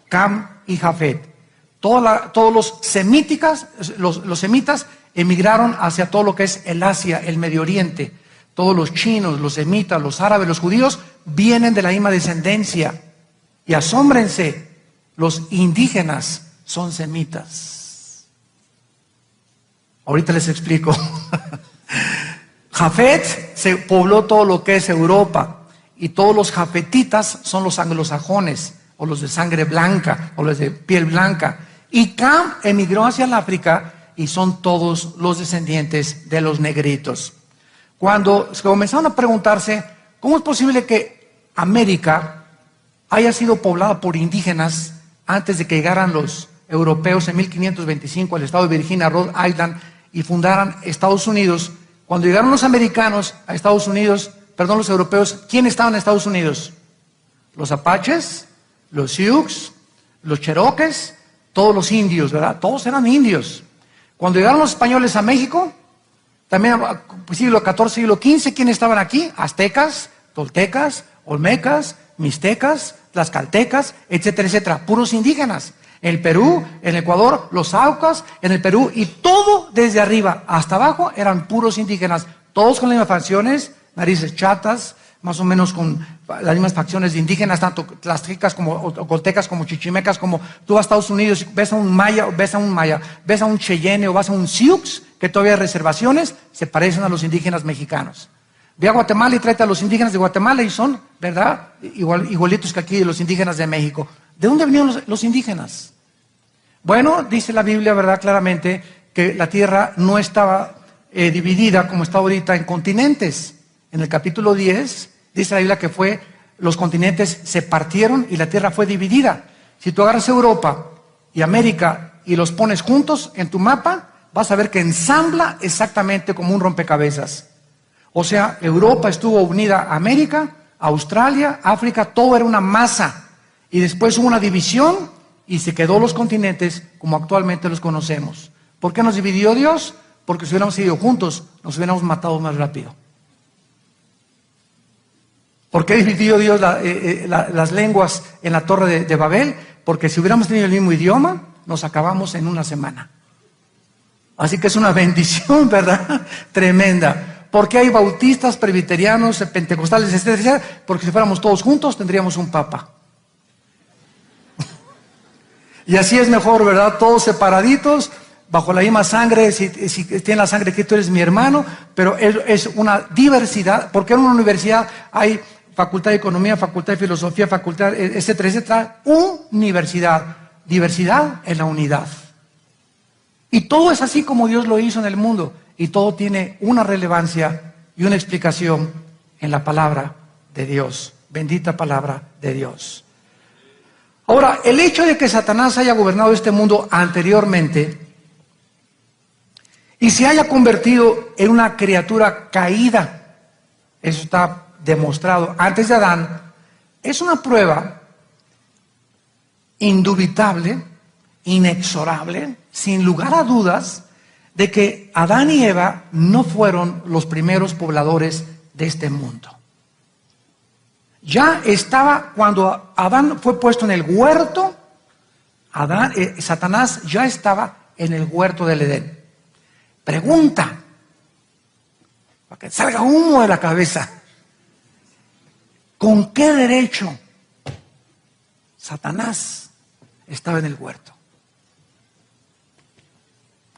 Cam y Jafet. Todos los semitas emigraron hacia todo lo que es el Asia, el Medio Oriente. Todos los chinos, los semitas, los árabes, los judíos vienen de la misma descendencia. Y asómbrense, los indígenas son semitas. Ahorita les explico. Jafet se pobló todo lo que es Europa, y todos los jafetitas son los anglosajones, o los de sangre blanca, o los de piel blanca. Y Cam emigró hacia el África, y son todos los descendientes de los negritos. Cuando comenzaron a preguntarse, ¿cómo es posible que América haya sido poblada por indígenas antes de que llegaran los europeos en 1525 al estado de Virginia, Rhode Island, y fundaran Estados Unidos? Cuando llegaron los americanos a Estados Unidos, los europeos, ¿quién estaba en Estados Unidos? Los apaches, los sioux, los cherokees, todos los indios, ¿verdad? Todos eran indios. Cuando llegaron los españoles a México, también siglo XIV, siglo XV, ¿quiénes estaban aquí? Aztecas, toltecas, olmecas, mixtecas, tlaxcaltecas, etcétera, etcétera, puros indígenas. En el Perú, en Ecuador, los Aucas, en el Perú, y todo desde arriba hasta abajo eran puros indígenas, todos con las mismas facciones, narices chatas, más o menos con las mismas facciones de indígenas, tanto tlaztecas como ocoltecas, como chichimecas, como tú vas a Estados Unidos y ves a un maya, ves a un cheyenne o vas a un sioux, que todavía hay reservaciones, se parecen a los indígenas mexicanos. Ve a Guatemala y tráete a los indígenas de Guatemala y son, ¿verdad?, igualitos que aquí los indígenas de México. ¿De dónde venían los indígenas? Bueno, dice la Biblia, ¿verdad?, claramente que la tierra no estaba dividida como está ahorita en continentes. En el capítulo 10 dice la Biblia que los continentes se partieron y la tierra fue dividida. Si tú agarras Europa y América y los pones juntos en tu mapa, vas a ver que ensambla exactamente como un rompecabezas. O sea, Europa estuvo unida a América, Australia, África, todo era una masa. Y después hubo una división y se quedó los continentes como actualmente los conocemos. ¿Por qué nos dividió Dios? Porque si hubiéramos ido juntos, nos hubiéramos matado más rápido. ¿Por qué dividió Dios las lenguas en la Torre de Babel? Porque si hubiéramos tenido el mismo idioma, nos acabamos en una semana. Así que es una bendición, ¿verdad? Tremenda. ¿Por qué hay bautistas, presbiterianos, pentecostales, etcétera? Porque si fuéramos todos juntos, tendríamos un papa. Y así es mejor, ¿verdad? Todos separaditos, bajo la misma sangre, si tiene la sangre que tú eres mi hermano, pero es una diversidad, porque en una universidad hay facultad de economía, facultad de filosofía, facultad, etcétera, etcétera, universidad, diversidad en la unidad. Y todo es así como Dios lo hizo en el mundo, y todo tiene una relevancia y una explicación en la palabra de Dios, bendita palabra de Dios. Ahora, el hecho de que Satanás haya gobernado este mundo anteriormente y se haya convertido en una criatura caída, eso está demostrado antes de Adán, es una prueba indubitable, inexorable, sin lugar a dudas, de que Adán y Eva no fueron los primeros pobladores de este mundo. Ya estaba, cuando Adán fue puesto en el huerto, Satanás ya estaba en el huerto del Edén. Pregunta, para que salga humo de la cabeza, ¿con qué derecho Satanás estaba en el huerto?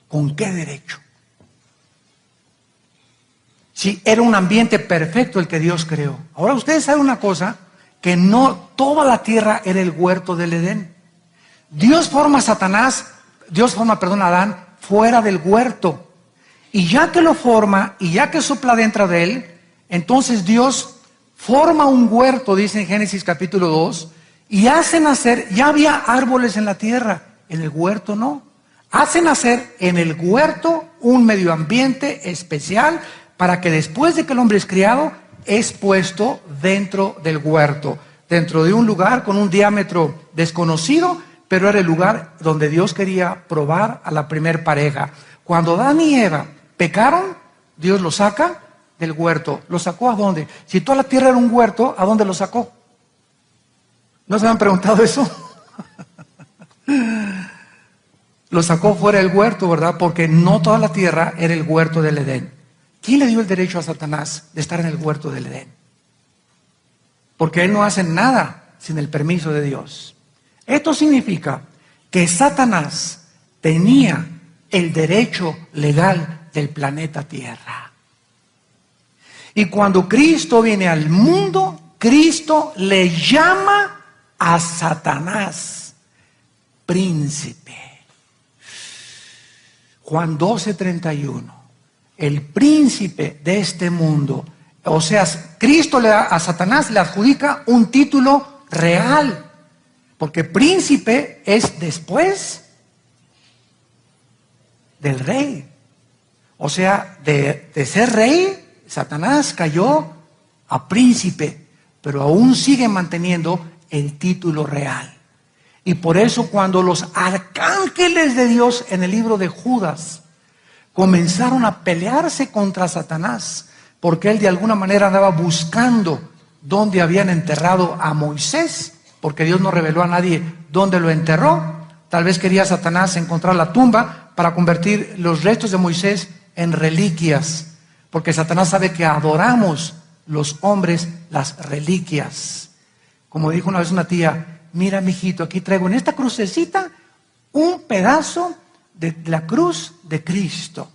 ¿Con qué derecho? Si era un ambiente perfecto el que Dios creó. Ahora ustedes saben una cosa, que no toda la tierra era el huerto del Edén. Dios forma a Adán fuera del huerto. Y ya que lo forma, y ya que sopla dentro de él, entonces Dios forma un huerto, dice en Génesis capítulo 2, y hace nacer, ya había árboles en la tierra, en el huerto no. Hace nacer en el huerto un medio ambiente especial para que después de que el hombre es criado, es puesto dentro del huerto, dentro de un lugar con un diámetro desconocido, pero era el lugar donde Dios quería probar a la primer pareja. Cuando Adán y Eva pecaron, Dios los saca del huerto. ¿Los sacó a dónde? Si toda la tierra era un huerto, ¿a dónde los sacó? ¿No se me han preguntado eso? Lo sacó fuera del huerto, ¿verdad? Porque no toda la tierra era el huerto del Edén. ¿Quién le dio el derecho a Satanás de estar en el huerto del Edén? Porque él no hace nada sin el permiso de Dios. Esto significa que Satanás tenía el derecho legal del planeta Tierra. Y cuando Cristo viene al mundo, Cristo le llama a Satanás príncipe. Juan 12:31, el príncipe de este mundo, o sea, Cristo a Satanás le adjudica un título real, porque príncipe es después del rey. O sea, de ser rey, Satanás cayó a príncipe, pero aún sigue manteniendo el título real. Y por eso cuando los arcángeles de Dios en el libro de Judas comenzaron a pelearse contra Satanás, porque él de alguna manera andaba buscando dónde habían enterrado a Moisés, porque Dios no reveló a nadie dónde lo enterró, Tal vez quería Satanás encontrar la tumba para convertir los restos de Moisés en reliquias, porque Satanás sabe que adoramos los hombres las reliquias. Como dijo una vez una tía, mira, mijito, aquí traigo en esta crucecita un pedazo de la cruz de Cristo.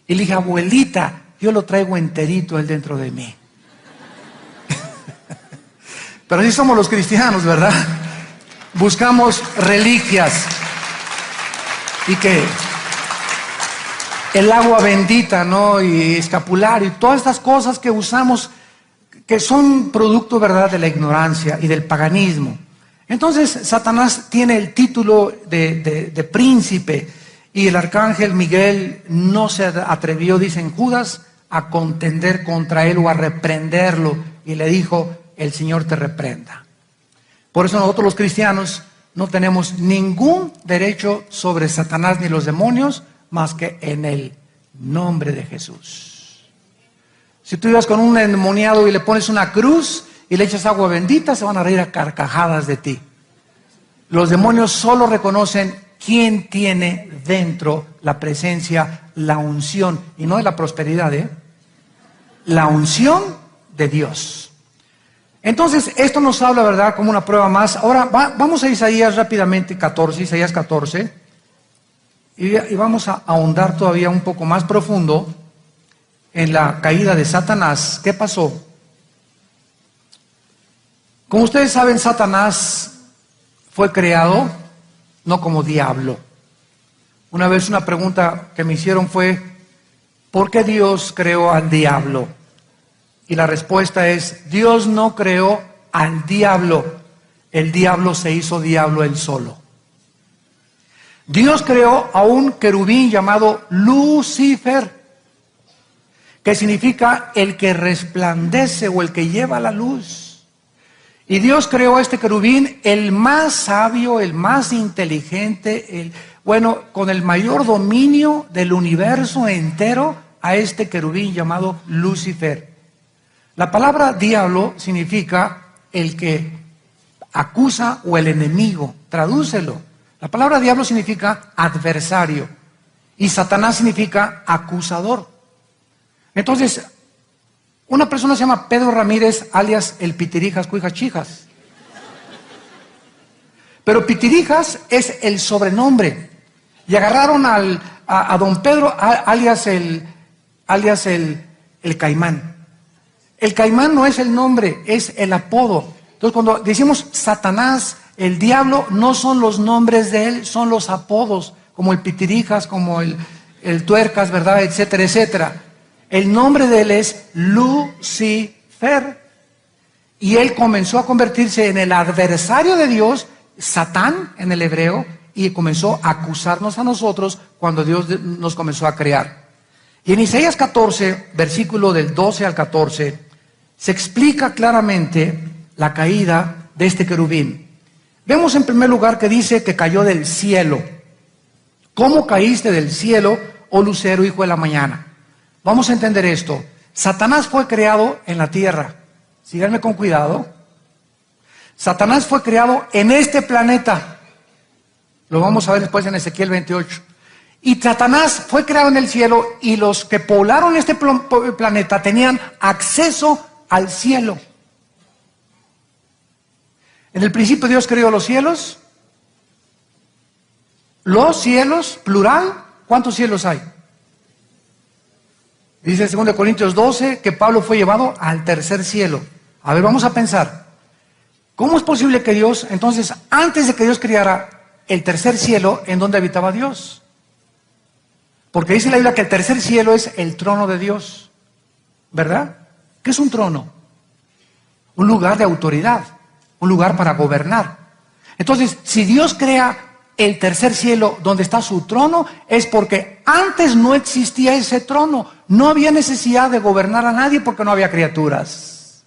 Y le dije, abuelita, yo lo traigo enterito él dentro de mí. Pero así somos los cristianos, ¿verdad? Buscamos reliquias. Y que el agua bendita, ¿no? Y escapulario, y todas estas cosas que usamos, que son producto, ¿verdad?, de la ignorancia y del paganismo. Entonces, Satanás tiene el título de príncipe, y el arcángel Miguel no se atrevió, dicen Judas, a contender contra él o a reprenderlo, y le dijo, el Señor te reprenda. Por eso nosotros los cristianos no tenemos ningún derecho sobre Satanás ni los demonios, más que en el nombre de Jesús. Si tú ibas con un endemoniado y le pones una cruz y le echas agua bendita, se van a reír a carcajadas de ti. Los demonios solo reconocen quién tiene dentro la presencia, la unción, y no de la prosperidad, la unción de Dios. Entonces, esto nos habla, ¿verdad?, como una prueba más. Ahora, vamos a Isaías rápidamente, 14, Isaías 14, y vamos a ahondar todavía un poco más profundo en la caída de Satanás. ¿Qué pasó? Como ustedes saben, Satanás fue creado no como diablo. Una vez una pregunta que me hicieron fue, ¿por qué Dios creó al diablo? Y la respuesta es, Dios no creó al diablo, el diablo se hizo diablo él solo. Dios creó a un querubín llamado Lucifer, que significa el que resplandece o el que lleva la luz. Y Dios creó a este querubín, el más sabio, el más inteligente, con el mayor dominio del universo entero, a este querubín llamado Lucifer. La palabra diablo significa el que acusa o el enemigo. Tradúcelo. La palabra diablo significa adversario y Satanás significa acusador. Entonces, una persona se llama Pedro Ramírez, alias el Pitirijas Cuijachijas. Pero Pitirijas es el sobrenombre. Y agarraron a don Pedro, alias el Caimán. El Caimán no es el nombre, es el apodo. Entonces, cuando decimos Satanás, el diablo, no son los nombres de él, son los apodos, como el Pitirijas, como el Tuercas, ¿verdad?, etcétera, etcétera. El nombre de él es Lucifer. Y él comenzó a convertirse en el adversario de Dios, Satán en el hebreo, y comenzó a acusarnos a nosotros cuando Dios nos comenzó a crear. Y en Isaías 14, versículo del 12 al 14, se explica claramente la caída de este querubín. Vemos en primer lugar que dice que cayó del cielo. ¿Cómo caíste del cielo, oh lucero, hijo de la mañana? Vamos a entender esto. Satanás fue creado en la tierra. Síganme con cuidado. Satanás fue creado en este planeta. Lo vamos a ver después en Ezequiel 28. Y Satanás fue creado en el cielo y los que poblaron este planeta tenían acceso al cielo. En el principio Dios creó los cielos. Los cielos, plural, ¿cuántos cielos hay? Dice en 2 Corintios 12 que Pablo fue llevado al tercer cielo. A ver, vamos a pensar. ¿Cómo es posible que Dios, entonces, antes de que Dios creara el tercer cielo, en donde habitaba Dios? Porque dice la Biblia que el tercer cielo es el trono de Dios, ¿verdad? ¿Qué es un trono? Un lugar de autoridad, un lugar para gobernar. Entonces, si Dios crea el tercer cielo donde está su trono, es porque antes no existía ese trono. No había necesidad de gobernar a nadie porque no había criaturas.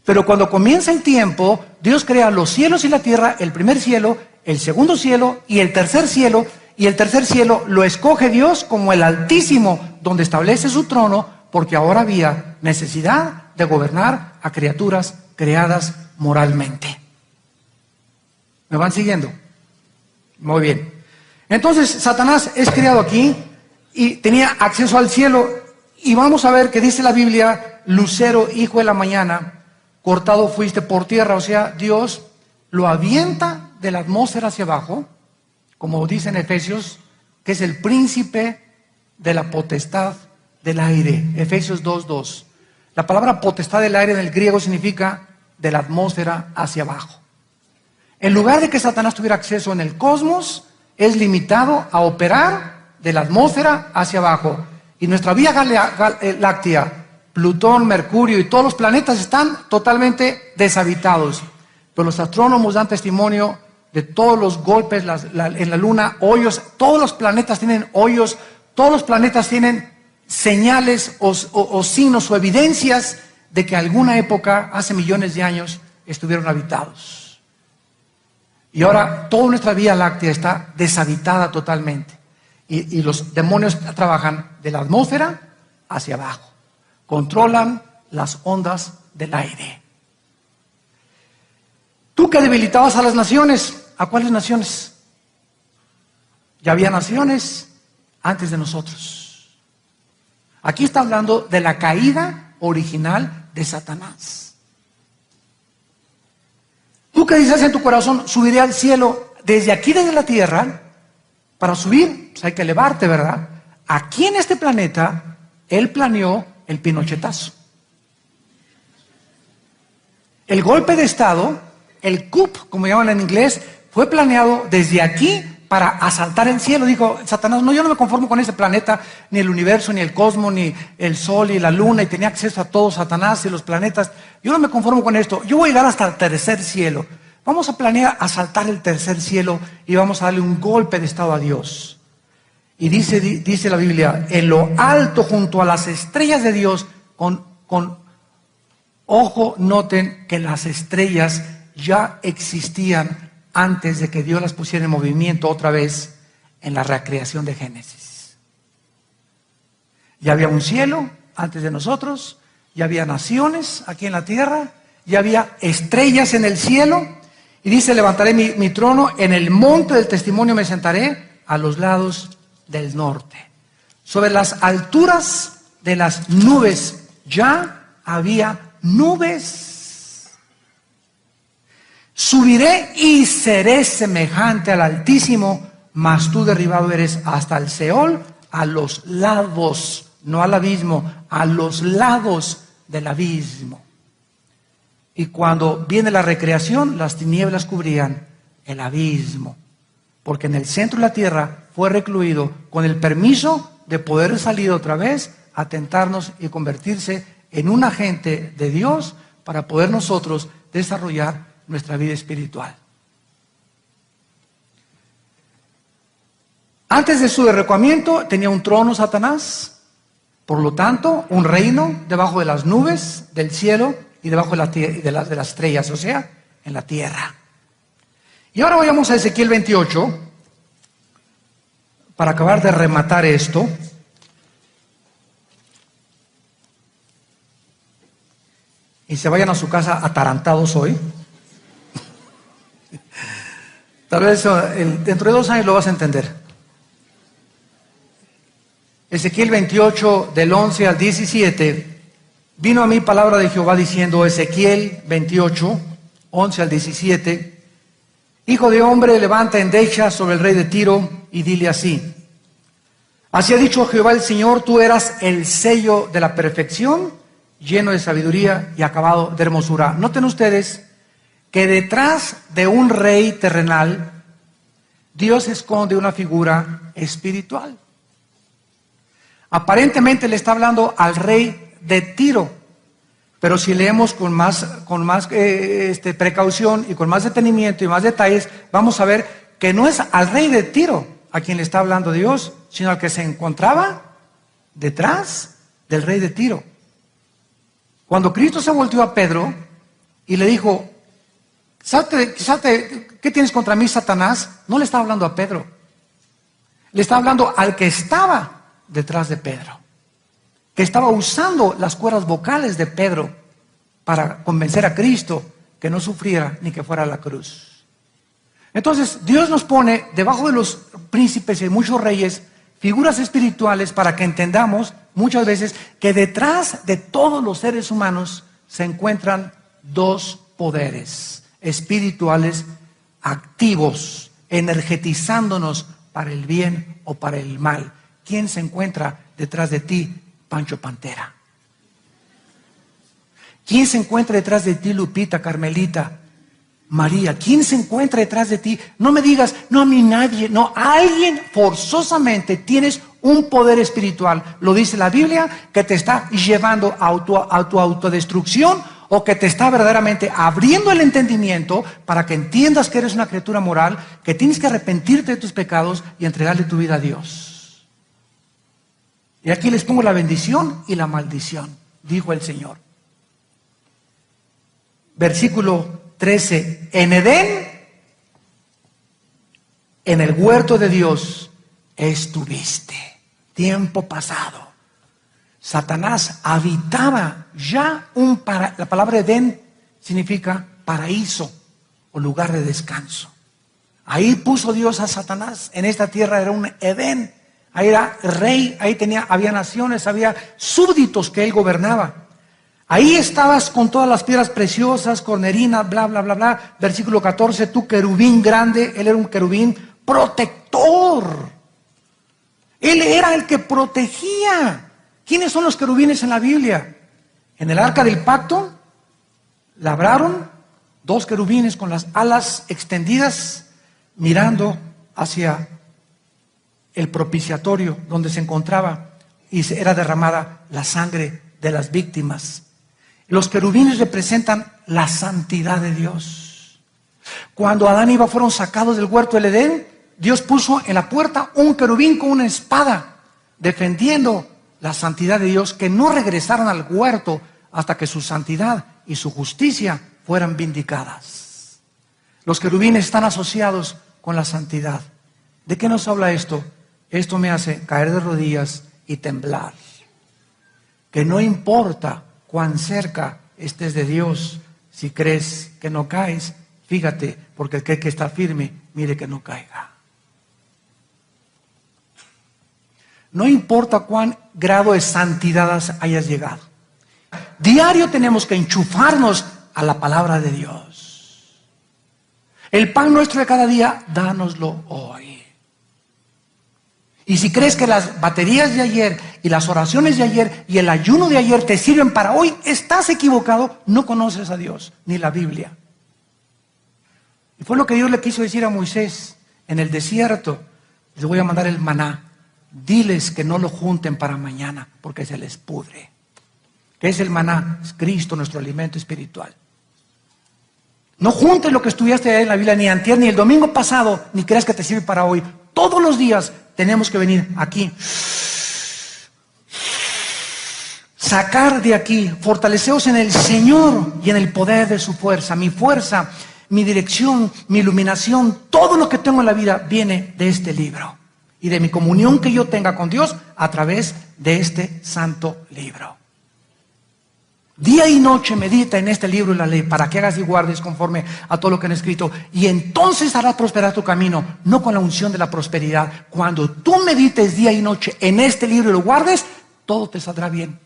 Pero cuando comienza el tiempo, Dios crea los cielos y la tierra, el primer cielo, el segundo cielo y el tercer cielo. Y el tercer cielo lo escoge Dios como el Altísimo, donde establece su trono, porque ahora había necesidad de gobernar a criaturas creadas moralmente. ¿Me van siguiendo? Muy bien. Entonces, Satanás es criado aquí y tenía acceso al cielo. Y vamos a ver que dice la Biblia, lucero, hijo de la mañana, cortado fuiste por tierra. O sea, Dios lo avienta de la atmósfera hacia abajo, como dice en Efesios, que es el príncipe de la potestad del aire. Efesios 2:2. La palabra potestad del aire en el griego significa de la atmósfera hacia abajo. En lugar de que Satanás tuviera acceso en el cosmos, es limitado a operar de la atmósfera hacia abajo. Y nuestra Vía Láctea, Plutón, Mercurio y todos los planetas están totalmente deshabitados. Pero los astrónomos dan testimonio de todos los golpes en la Luna, hoyos. Todos los planetas tienen hoyos, todos los planetas tienen señales o signos o evidencias de que alguna época, hace millones de años, estuvieron habitados. Y ahora toda nuestra Vía Láctea está deshabitada totalmente. Y los demonios trabajan de la atmósfera hacia abajo. Controlan las ondas del aire. Tú que debilitabas a las naciones, ¿a cuáles naciones? Ya había naciones antes de nosotros. Aquí está hablando de la caída original de Satanás. Tú que dices en tu corazón, subiré al cielo desde aquí, desde la tierra. Para subir, pues hay que elevarte, ¿verdad? Aquí en este planeta, él planeó el pinochetazo. El golpe de estado, el coup, como llaman en inglés, fue planeado desde aquí para asaltar el cielo. Dijo Satanás, no, yo no me conformo con este planeta, ni el universo, ni el cosmos, ni el sol y la luna, y tenía acceso a todo Satanás y los planetas. Yo no me conformo con esto, yo voy a llegar hasta el tercer cielo. Vamos a planear asaltar el tercer cielo y vamos a darle un golpe de estado a Dios. Y dice la Biblia, en lo alto junto a las estrellas de Dios, con ojo, noten que las estrellas ya existían antes de que Dios las pusiera en movimiento otra vez en la recreación de Génesis. Ya había un cielo antes de nosotros, ya había naciones aquí en la tierra, ya había estrellas en el cielo. Y dice, levantaré mi trono, en el monte del testimonio me sentaré, a los lados del norte. Sobre las alturas de las nubes ya había nubes. Subiré y seré semejante al Altísimo, mas tú derribado eres hasta el Seol, a los lados, no al abismo, a los lados del abismo. Y cuando viene la recreación, las tinieblas cubrían el abismo, porque en el centro de la tierra fue recluido con el permiso de poder salir otra vez a tentarnos y convertirse en un agente de Dios para poder nosotros desarrollar nuestra vida espiritual. Antes de su derrocamiento tenía un trono Satanás, por lo tanto un reino debajo de las nubes del cielo y debajo de las estrellas, o sea, en la tierra. Y ahora vayamos a Ezequiel 28, para acabar de rematar esto. Y se vayan a su casa atarantados hoy. Tal vez dentro de 2 años lo vas a entender. Ezequiel 28, del 11 al 17, vino a mí palabra de Jehová diciendo, Ezequiel 28, 11 al 17, hijo de hombre, levanta endecha sobre el rey de Tiro y dile así, así ha dicho Jehová el Señor, tú eras el sello de la perfección, lleno de sabiduría y acabado de hermosura. Noten ustedes que detrás de un rey terrenal, Dios esconde una figura espiritual. Aparentemente le está hablando al rey de Tiro, pero si leemos con más precaución y con más detenimiento y más detalles, vamos a ver que no es al rey de Tiro a quien le está hablando Dios, sino al que se encontraba detrás del rey de Tiro. Cuando Cristo se volteó a Pedro y le dijo, salte, ¿qué tienes contra mí, Satanás? No le estaba hablando a Pedro, le estaba hablando al que estaba detrás de Pedro, que estaba usando las cuerdas vocales de Pedro para convencer a Cristo que no sufriera ni que fuera a la cruz. Entonces, Dios nos pone debajo de los príncipes y muchos reyes figuras espirituales para que entendamos muchas veces que detrás de todos los seres humanos se encuentran dos poderes espirituales activos, energetizándonos para el bien o para el mal. ¿Quién se encuentra detrás de ti, Pancho Pantera? ¿Quién se encuentra detrás de ti, Lupita, Carmelita, María? ¿Quién se encuentra detrás de ti? No me digas, no, a mí nadie, no, alguien forzosamente. Tienes un poder espiritual, lo dice la Biblia, que te está llevando a tu autodestrucción, o que te está verdaderamente abriendo el entendimiento para que entiendas que eres una criatura moral, que tienes que arrepentirte de tus pecados y entregarle tu vida a Dios. Y aquí les pongo la bendición y la maldición, dijo el Señor. Versículo 13, en Edén, en el huerto de Dios, estuviste, tiempo pasado. Satanás habitaba ya la palabra Edén significa paraíso o lugar de descanso. Ahí puso Dios a Satanás, en esta tierra era un Edén. Ahí era rey, ahí había naciones, había súbditos que él gobernaba. Ahí estabas con todas las piedras preciosas, cornerina, bla, bla, bla, bla. Versículo 14, tú querubín grande, él era un querubín protector. Él era el que protegía. ¿Quiénes son los querubines en la Biblia? En el arca del pacto, labraron dos querubines con las alas extendidas, mirando hacia el propiciatorio donde se encontraba y era derramada la sangre de las víctimas. Los querubines representan la santidad de Dios. Cuando Adán y Eva fueron sacados del huerto del Edén, Dios puso en la puerta un querubín con una espada, defendiendo la santidad de Dios, que no regresaran al huerto hasta que su santidad y su justicia fueran vindicadas. Los querubines están asociados con la santidad. ¿De qué nos habla esto? Esto me hace caer de rodillas y temblar. Que no importa cuán cerca estés de Dios, si crees que no caes, fíjate, porque el que está firme, mire que no caiga. No importa cuán grado de santidad hayas llegado. Diario tenemos que enchufarnos a la palabra de Dios. El pan nuestro de cada día, dánoslo hoy. Y si crees que las baterías de ayer y las oraciones de ayer y el ayuno de ayer te sirven para hoy, estás equivocado, no conoces a Dios ni la Biblia. Y fue lo que Dios le quiso decir a Moisés en el desierto. Les voy a mandar el maná. Diles que no lo junten para mañana porque se les pudre. ¿Qué es el maná? Es Cristo, nuestro alimento espiritual. No juntes lo que estudiaste en la Biblia ni antier ni el domingo pasado, ni creas que te sirve para hoy. Todos los días tenemos que venir aquí, sacar de aquí, fortaleceos en el Señor y en el poder de su fuerza, mi dirección, mi iluminación, todo lo que tengo en la vida viene de este libro y de mi comunión que yo tenga con Dios a través de este santo libro. Día y noche medita en este libro y la ley para que hagas y guardes conforme a todo lo que han escrito, y entonces hará prosperar tu camino, no con la unción de la prosperidad. Cuando tú medites día y noche en este libro y lo guardes, todo te saldrá bien.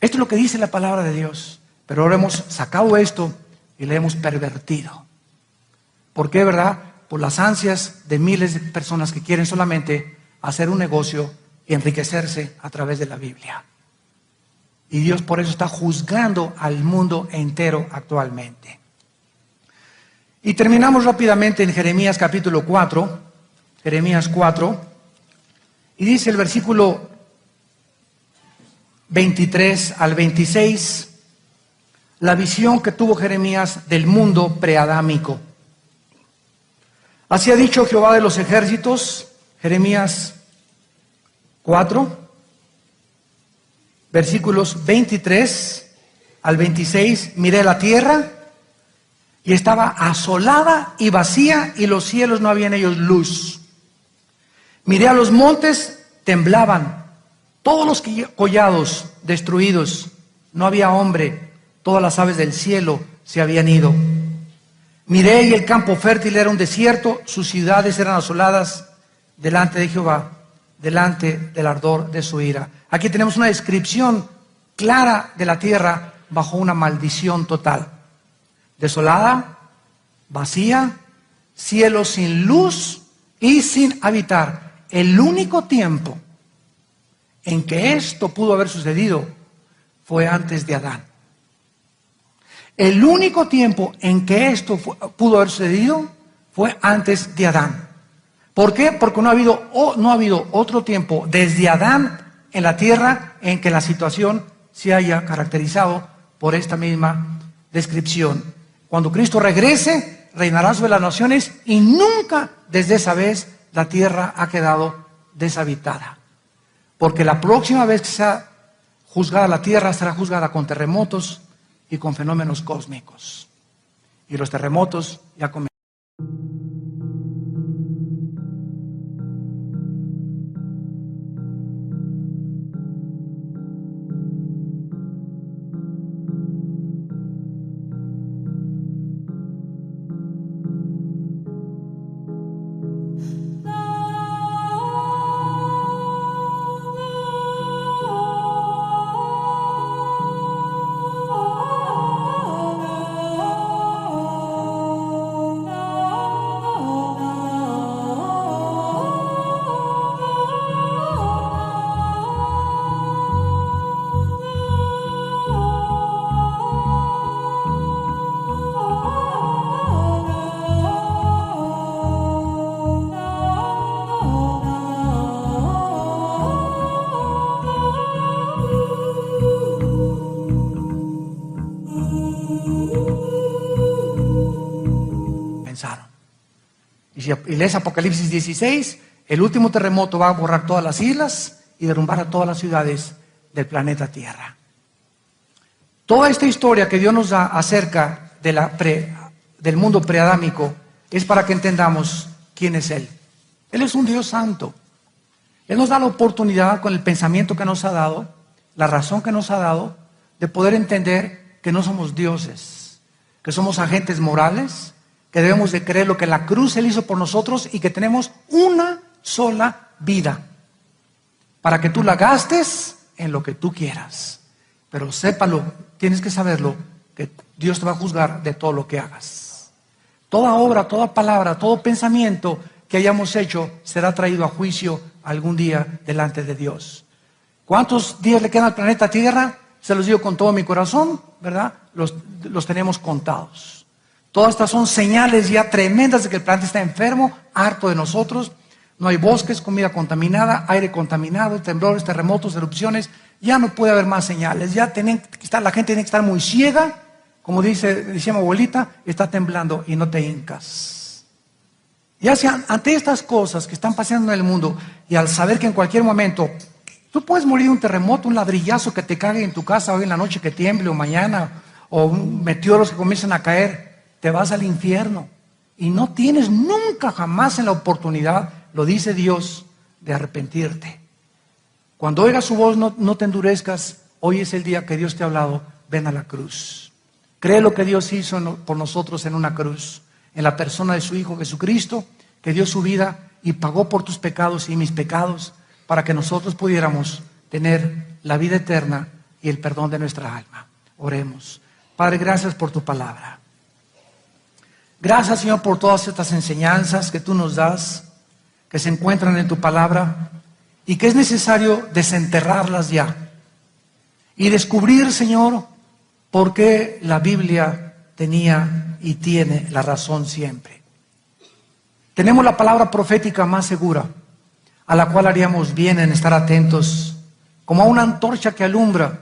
Esto es lo que dice la palabra de Dios, pero ahora hemos sacado esto y le hemos pervertido. ¿Por qué, verdad? Por las ansias de miles de personas que quieren solamente hacer un negocio y enriquecerse a través de la Biblia. Y Dios por eso está juzgando al mundo entero actualmente. Y terminamos rápidamente en Jeremías capítulo 4. Jeremías 4. Y dice el versículo 23 al 26, la visión que tuvo Jeremías del mundo preadámico. Así ha dicho Jehová de los ejércitos, Jeremías 4. Versículos 23 al 26, miré la tierra y estaba asolada y vacía y los cielos no había en ellos luz. Miré a los montes, temblaban, todos los collados destruidos, no había hombre, todas las aves del cielo se habían ido. Miré y el campo fértil era un desierto, sus ciudades eran asoladas delante de Jehová, delante del ardor de su ira. Aquí tenemos una descripción clara de la tierra bajo una maldición total. Desolada, vacía, cielo sin luz y sin habitar. El único tiempo en que esto pudo haber sucedido fue antes de Adán. El único tiempo en que esto pudo haber sucedido fue antes de Adán. ¿Por qué? Porque no ha habido otro tiempo desde Adán en la tierra en que la situación se haya caracterizado por esta misma descripción. Cuando Cristo regrese, reinará sobre las naciones y nunca desde esa vez la tierra ha quedado deshabitada. Porque la próxima vez que sea juzgada la tierra será juzgada con terremotos y con fenómenos cósmicos. Y los terremotos ya comenzaron. Y lees Apocalipsis 16, el último terremoto va a borrar todas las islas y derrumbar a todas las ciudades del planeta Tierra. Toda esta historia que Dios nos da acerca del mundo preadámico es para que entendamos quién es Él. Él es un Dios santo. Él nos da la oportunidad con el pensamiento que nos ha dado, la razón que nos ha dado, de poder entender que no somos dioses, que somos agentes morales, que debemos de creer lo que la cruz Él hizo por nosotros y que tenemos una sola vida para que tú la gastes en lo que tú quieras. Pero sépalo, tienes que saberlo, que Dios te va a juzgar de todo lo que hagas. Toda obra, toda palabra, todo pensamiento que hayamos hecho será traído a juicio algún día delante de Dios. ¿Cuántos días le quedan al planeta Tierra? Se los digo con todo mi corazón, ¿verdad? Los tenemos contados. Todas estas son señales ya tremendas de que el planeta está enfermo, harto de nosotros. No hay bosques, comida contaminada, aire contaminado, temblores, terremotos, erupciones. Ya no puede haber más señales. Ya la gente tiene que estar muy ciega. Como decía mi abuelita, está temblando y no te hincas. Ya sea ante estas cosas que están pasando en el mundo y al saber que en cualquier momento tú puedes morir de un terremoto, un ladrillazo que te cague en tu casa hoy en la noche que tiemble o mañana, o meteoros que comiencen a caer. Te vas al infierno y no tienes nunca jamás en la oportunidad, lo dice Dios, de arrepentirte. Cuando oigas su voz no te endurezcas, hoy es el día que Dios te ha hablado, ven a la cruz. Cree lo que Dios hizo por nosotros en una cruz, en la persona de su Hijo Jesucristo, que dio su vida y pagó por tus pecados y mis pecados, para que nosotros pudiéramos tener la vida eterna y el perdón de nuestra alma. Oremos. Padre, gracias por tu palabra. Gracias, Señor, por todas estas enseñanzas que tú nos das, que se encuentran en tu palabra y que es necesario desenterrarlas ya y descubrir, Señor, por qué la Biblia tenía y tiene la razón siempre. Tenemos la palabra profética más segura, a la cual haríamos bien en estar atentos, como a una antorcha que alumbra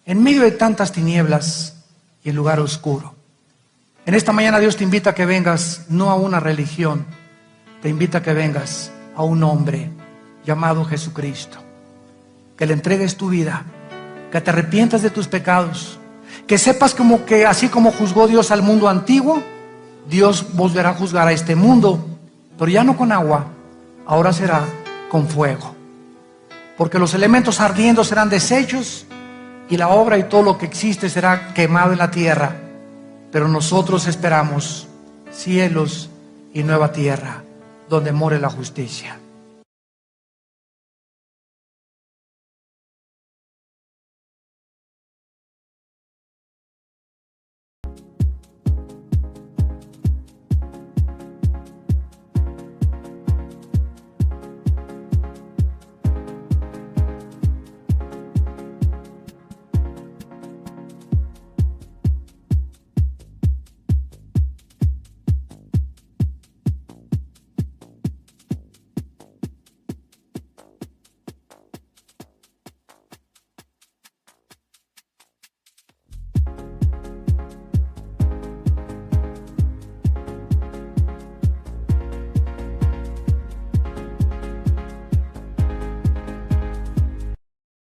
en medio de tantas tinieblas y en lugar oscuro. En esta mañana Dios te invita a que vengas no a una religión, te invita a que vengas a un hombre llamado Jesucristo, que le entregues tu vida, que te arrepientas de tus pecados, que sepas como que así como juzgó Dios al mundo antiguo, Dios volverá a juzgar a este mundo, pero ya no con agua, ahora será con fuego, porque los elementos ardiendo serán deshechos y la obra y todo lo que existe será quemado en la tierra. Pero nosotros esperamos cielos y nueva tierra, donde more la justicia.